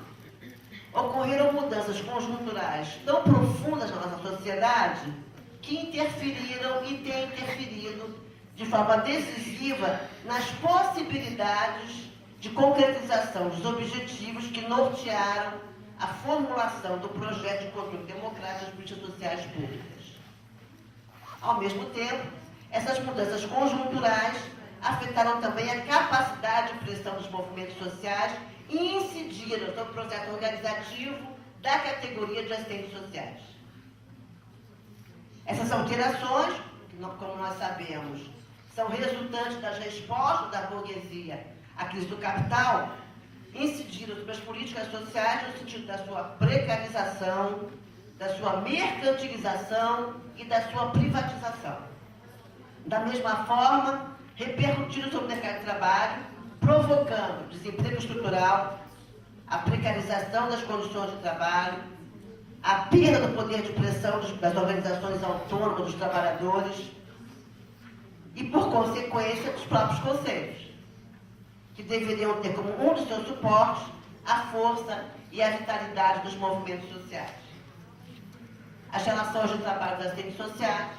ocorreram mudanças conjunturais tão profundas na nossa sociedade que interferiram e têm interferido de forma decisiva nas possibilidades de concretização dos objetivos que nortearam a formulação do projeto de controle democrático das políticas sociais públicas. Ao mesmo tempo, essas mudanças conjunturais afetaram também a capacidade de pressão dos movimentos sociais e incidiram sobre o processo organizativo da categoria de assistentes sociais. Essas alterações, como nós sabemos, são resultantes das respostas da burguesia à crise do capital, incidiram sobre as políticas sociais no sentido da sua precarização, da sua mercantilização e da sua privatização. Da mesma forma, repercutiram sobre o mercado de trabalho, provocando desemprego estrutural, a precarização das condições de trabalho, a perda do poder de pressão das organizações autônomas dos trabalhadores e, por consequência, dos próprios conselhos, que deveriam ter como um dos seus suportes a força e a vitalidade dos movimentos sociais. As relações de trabalho das assistentes sociais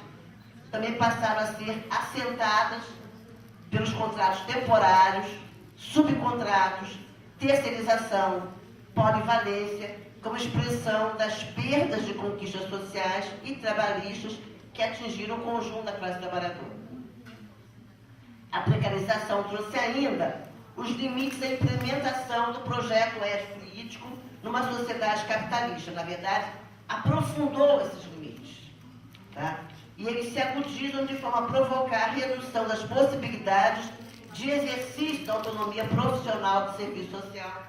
também passaram a ser assentadas pelos contratos temporários, subcontratos, terceirização, polivalência, como expressão das perdas de conquistas sociais e trabalhistas que atingiram o conjunto da classe trabalhadora. A precarização trouxe ainda os limites da implementação do projeto ético-político numa sociedade capitalista. Na verdade, aprofundou esses limites. Tá? E eles se agudizam de forma a provocar a redução das possibilidades de exercício da autonomia profissional do serviço social,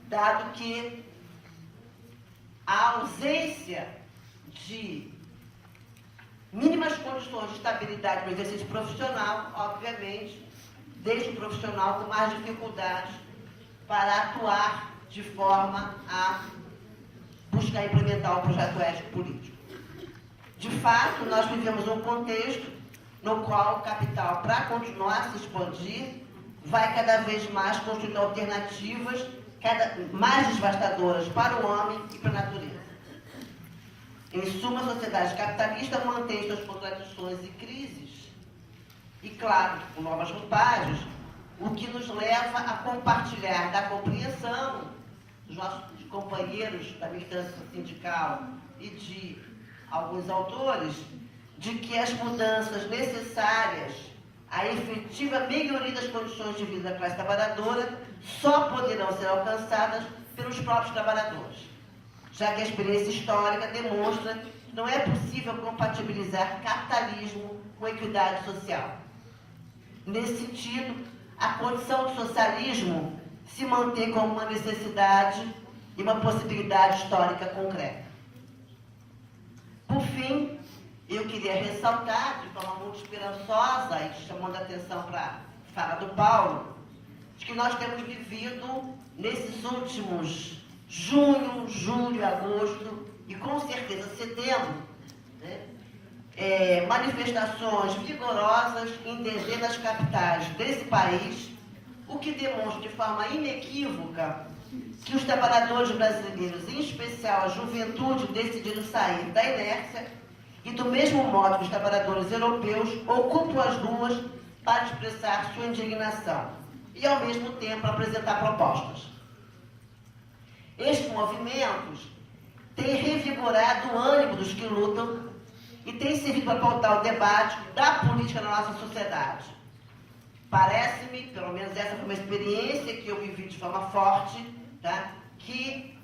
dado que a ausência de mínimas condições de estabilidade no exercício profissional, obviamente, deixa o profissional com mais dificuldades para atuar de forma a buscar implementar o projeto ético-político. De fato, nós vivemos um contexto no qual o capital, para continuar a se expandir, vai cada vez mais construindo alternativas mais devastadoras para o homem e para a natureza. Em suma, a sociedade capitalista mantém suas contradições e crises, e, claro, com novas roupagens, o que nos leva a compartilhar da compreensão dos nossos companheiros da militância sindical e de alguns autores, de que as mudanças necessárias à efetiva melhoria das condições de vida da classe trabalhadora só poderão ser alcançadas pelos próprios trabalhadores, já que a experiência histórica demonstra que não é possível compatibilizar capitalismo com equidade social. Nesse sentido, a condição do socialismo se mantém como uma necessidade e uma possibilidade histórica concreta. eu queria ressaltar, de forma muito esperançosa e chamando a atenção para a fala do Paulo, de que nós temos vivido nesses últimos junho, julho, agosto e com certeza setembro, né, manifestações vigorosas em dezenas de capitais desse país, o que demonstra de forma inequívoca que os trabalhadores brasileiros, em especial a juventude, decidiram sair da inércia e, do mesmo modo que os trabalhadores europeus, ocupam as ruas para expressar sua indignação e, ao mesmo tempo, apresentar propostas. Estes movimentos têm revigorado o ânimo dos que lutam e têm servido para pautar o debate da política na nossa sociedade. Parece-me, pelo menos essa foi uma experiência que eu vivi de forma forte, tá? Que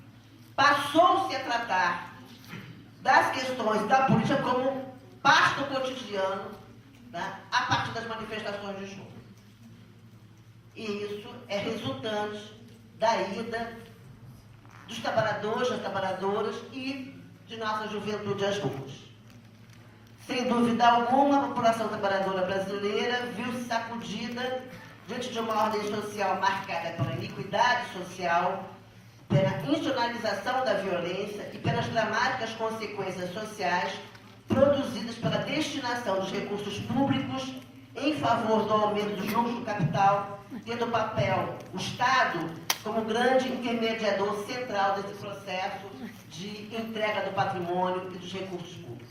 passou-se a tratar das questões da política como parte do cotidiano, tá? A partir das manifestações de junho. E isso é resultante da ida dos trabalhadores, das trabalhadoras e de nossa juventude às ruas. Sem dúvida alguma, a população trabalhadora brasileira viu-se sacudida diante de uma ordem social marcada pela iniquidade social, pela institucionalização da violência e pelas dramáticas consequências sociais produzidas pela destinação dos recursos públicos em favor do aumento dos lucros do capital, tendo o papel, o Estado, como grande intermediador central desse processo de entrega do patrimônio e dos recursos públicos.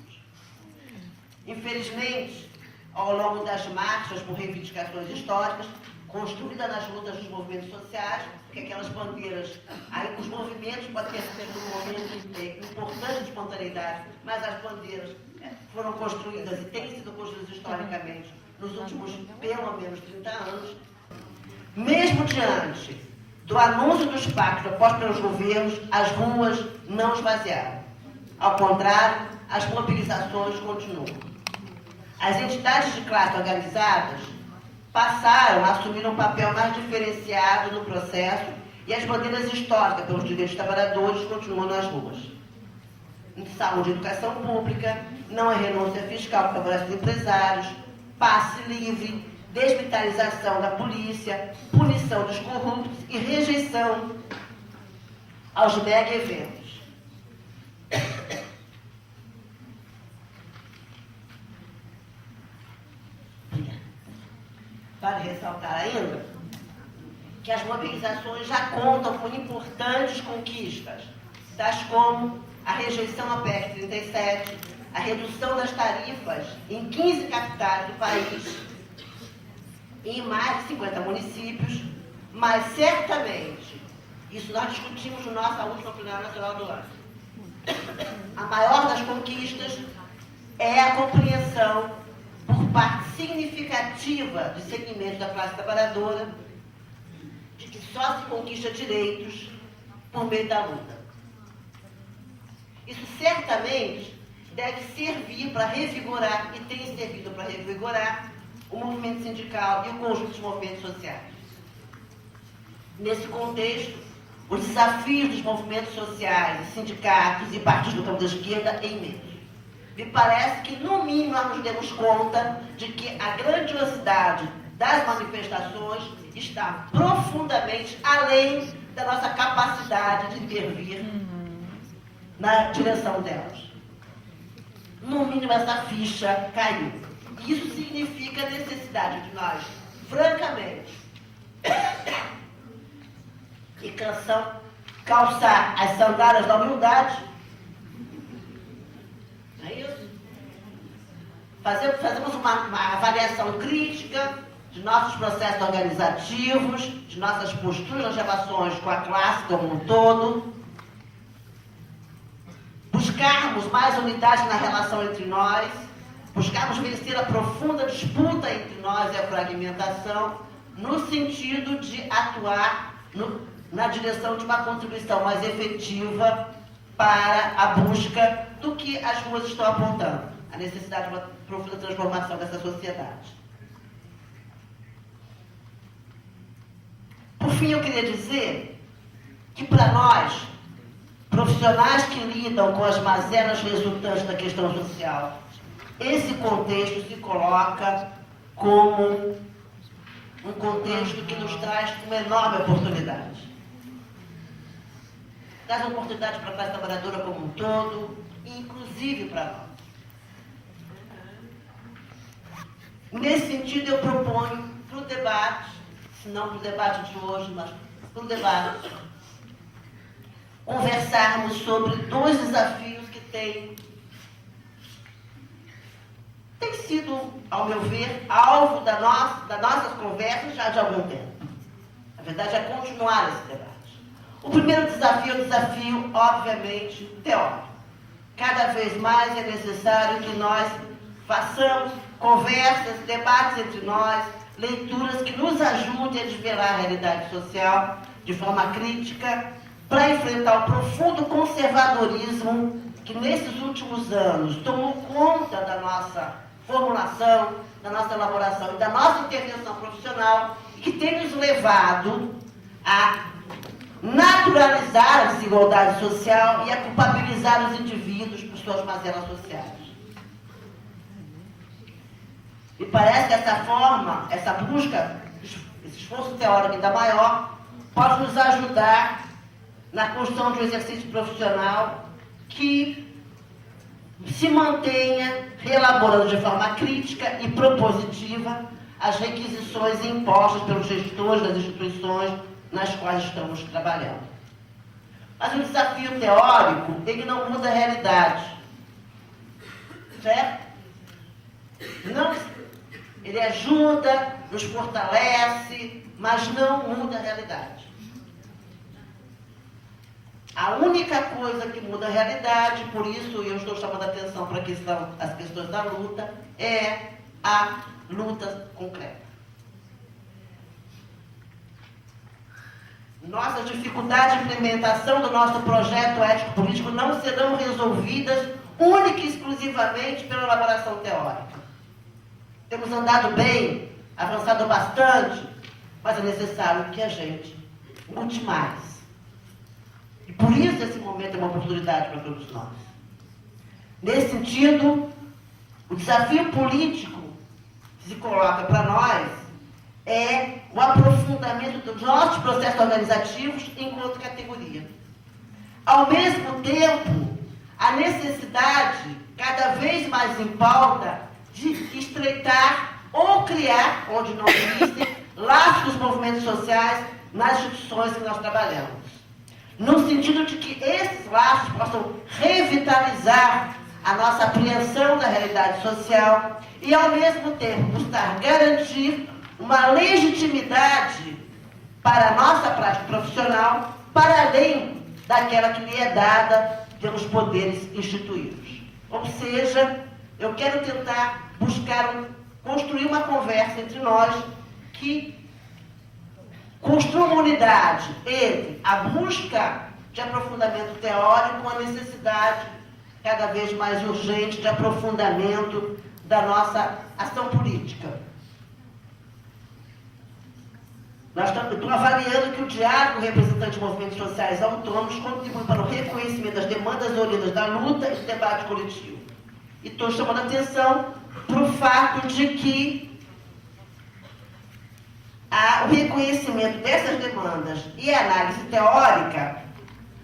Infelizmente, ao longo das marchas por reivindicações históricas, construídas nas lutas dos movimentos sociais, porque aquelas bandeiras, aí os movimentos podem ter sido um momento importante de espontaneidade, mas as bandeiras foram construídas e têm sido construídas historicamente nos últimos, pelo menos, 30 anos. Mesmo diante do anúncio dos pactos propostos pelos governos, as ruas não esvaziaram. Ao contrário, as mobilizações continuam. As entidades de classe organizadas passaram a assumir um papel mais diferenciado no processo e as bandeiras históricas pelos direitos dos trabalhadores continuam nas ruas. Em saúde e educação pública, não há renúncia fiscal que favorece os empresários, passe livre, desmilitarização da polícia, punição dos corruptos e rejeição aos mega-eventos. Vale ressaltar ainda que as mobilizações já contam com importantes conquistas, tais como a rejeição à PEC 37, a redução das tarifas em 15 capitais do país, em mais de 50 municípios, mas certamente, isso nós discutimos no nossa última plenária nacional do ano, a maior das conquistas é a compreensão por parte significativa de segmentos da classe trabalhadora de que só se conquista direitos por meio da luta. Isso certamente deve servir para revigorar, e tem servido para revigorar, o movimento sindical e o conjunto dos movimentos sociais. Nesse contexto, os desafios dos movimentos sociais, sindicatos e partidos do campo da esquerda é imenso. Me parece que, no mínimo, nós nos demos conta de que a grandiosidade das manifestações está profundamente além da nossa capacidade de intervir na direção delas. No mínimo, essa ficha caiu. Isso significa a necessidade de nós, francamente, e calçar as sandálias da humildade. É isso? Fazemos uma avaliação crítica de nossos processos organizativos, de nossas posturas nas relações com a classe como um todo, buscarmos mais unidade na relação entre nós, buscarmos vencer a profunda disputa entre nós e a fragmentação, no sentido de atuar na direção de uma contribuição mais efetiva para a busca do que as ruas estão apontando, a necessidade de uma profunda transformação dessa sociedade. Por fim, eu queria dizer que, para nós, profissionais que lidam com as mazelas resultantes da questão social, esse contexto se coloca como um contexto que nos traz uma enorme oportunidade. Traz uma oportunidade para a classe trabalhadora como um todo, e inclusive para nós. Nesse sentido, eu proponho para o debate, se não para o debate de hoje, mas para o debate, conversarmos sobre 2 desafios que têm sido, ao meu ver, alvo das nossas conversas já de algum tempo. A verdade é continuar esse debate. O primeiro desafio é um desafio, obviamente, teórico. Cada vez mais é necessário que nós façamos conversas, debates entre nós, leituras que nos ajudem a desvelar a realidade social de forma crítica, para enfrentar o profundo conservadorismo que nesses últimos anos tomou conta da nossa formulação, da nossa elaboração e da nossa intervenção profissional, e que tem nos levado a naturalizar a desigualdade social e a culpabilizar os indivíduos por suas mazelas sociais. E parece que essa forma, essa busca, esse esforço teórico ainda maior, pode nos ajudar na construção de um exercício profissional que se mantenha reelaborando de forma crítica e propositiva as requisições impostas pelos gestores das instituições nas quais estamos trabalhando. Mas o desafio teórico, ele não muda a realidade. Certo? Não, ele ajuda, nos fortalece, mas não muda a realidade. A única coisa que muda a realidade, por isso eu estou chamando a atenção para as questões da luta, é a luta concreta. Nossas dificuldades de implementação do nosso projeto ético-político não serão resolvidas única e exclusivamente pela elaboração teórica. Temos andado bem, avançado bastante, mas é necessário que a gente lute mais. E por isso esse momento é uma oportunidade para todos nós. Nesse sentido, o desafio político que se coloca para nós é o aprofundamento dos nossos processos organizativos enquanto categoria. Ao mesmo tempo, a necessidade, cada vez mais em pauta, de estreitar ou criar, onde não existem, laços dos movimentos sociais nas instituições que nós trabalhamos. No sentido de que esses laços possam revitalizar a nossa apreensão da realidade social e, ao mesmo tempo, buscar garantir uma legitimidade para a nossa prática profissional, para além daquela que lhe é dada pelos poderes instituídos. Ou seja, eu quero tentar construir uma conversa entre nós que construa uma unidade entre a busca de aprofundamento teórico com a necessidade cada vez mais urgente de aprofundamento da nossa ação política. Estou avaliando que o diálogo representante de movimentos sociais autônomos contribui para o reconhecimento das demandas oriundas da luta e do debate coletivo. E estou chamando a atenção para o fato de que o reconhecimento dessas demandas e a análise teórica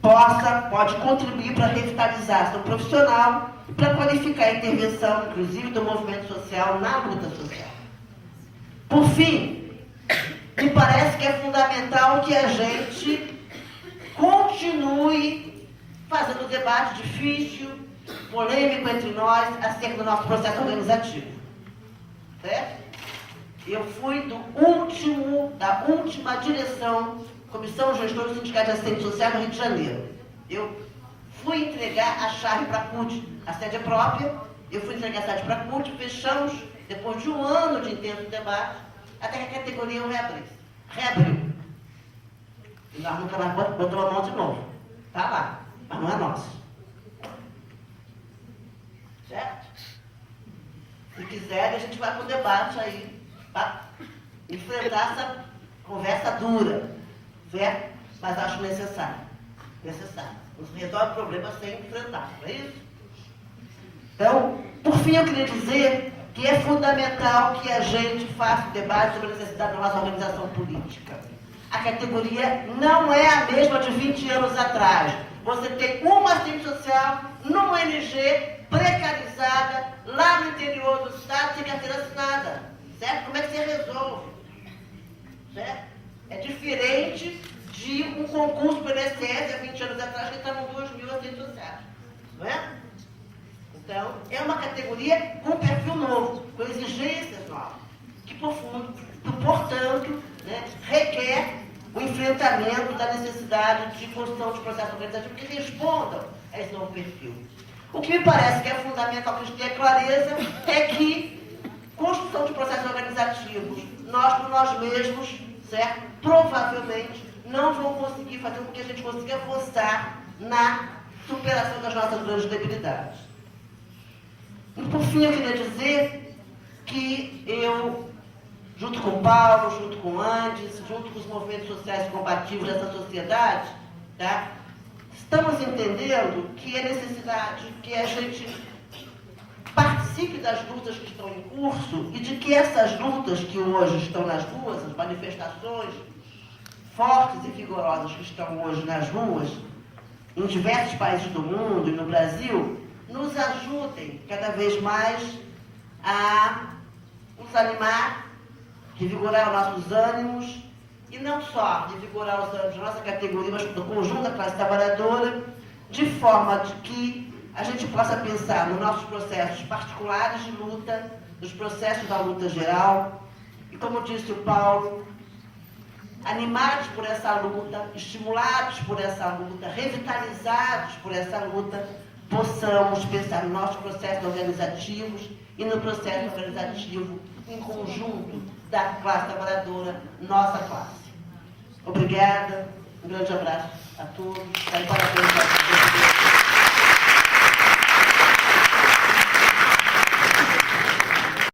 pode contribuir para a revitalização profissional e para qualificar a intervenção, inclusive, do movimento social na luta social. Por fim, me parece que é fundamental que a gente continue fazendo um debate difícil, polêmico entre nós, acerca do nosso processo organizativo. Certo? Eu fui da última direção, Comissão Gestora do Sindicato de Assistência Social no Rio de Janeiro. Eu fui entregar a chave para a CUT, a sede é própria, eu fui entregar a sede para a CUT, fechamos, depois de um ano de intenso debate, até que a categoria reabriu. E nós nunca mais botamos a mão de novo. Está lá, mas não é nosso. Certo? Se quiserem, a gente vai para o debate aí, para enfrentar essa conversa dura, certo? Mas acho necessário. Não se resolve o problema sem enfrentar, não é isso? Então, por fim, eu queria dizer que é fundamental que a gente faça um debate sobre a necessidade da nossa organização política. A categoria não é a mesma de 20 anos atrás. Você tem uma assistente social numa ONG precarizada, lá no interior do estado, sem carteira assinada. Certo? Como é que você resolve? Certo? É diferente de um concurso para o INSS há 20 anos atrás, que estavam 2.000 assistentes sociais. Não é? Então, é uma categoria com perfil novo, com exigências novas, que, portanto, né, requer o enfrentamento da necessidade de construção de processos organizativos que respondam a esse novo perfil. O que me parece que é fundamental que a gente tenha clareza é que construção de processos organizativos, nós por nós mesmos, certo? Provavelmente não vão conseguir fazer com que a gente consiga avançar na superação das nossas grandes debilidades. E por fim, eu queria dizer que eu, junto com o Paulo, junto com o Andes, junto com os movimentos sociais combativos dessa sociedade, tá? Estamos entendendo que é necessidade que a gente participe das lutas que estão em curso e de que essas lutas que hoje estão nas ruas, as manifestações fortes e vigorosas que estão hoje nas ruas, em diversos países do mundo e no Brasil, nos ajudem cada vez mais a nos animar, revigorar os nossos ânimos, e não só revigorar os ânimos da nossa categoria, mas do conjunto da classe trabalhadora, de forma de que a gente possa pensar nos nossos processos particulares de luta, nos processos da luta geral, e como disse o Paulo, animados por essa luta, estimulados por essa luta, revitalizados por essa luta, possamos pensar nos nossos processos organizativos e no processo organizativo em conjunto da classe trabalhadora, nossa classe. Obrigada, um grande abraço a todos, e parabéns a todos.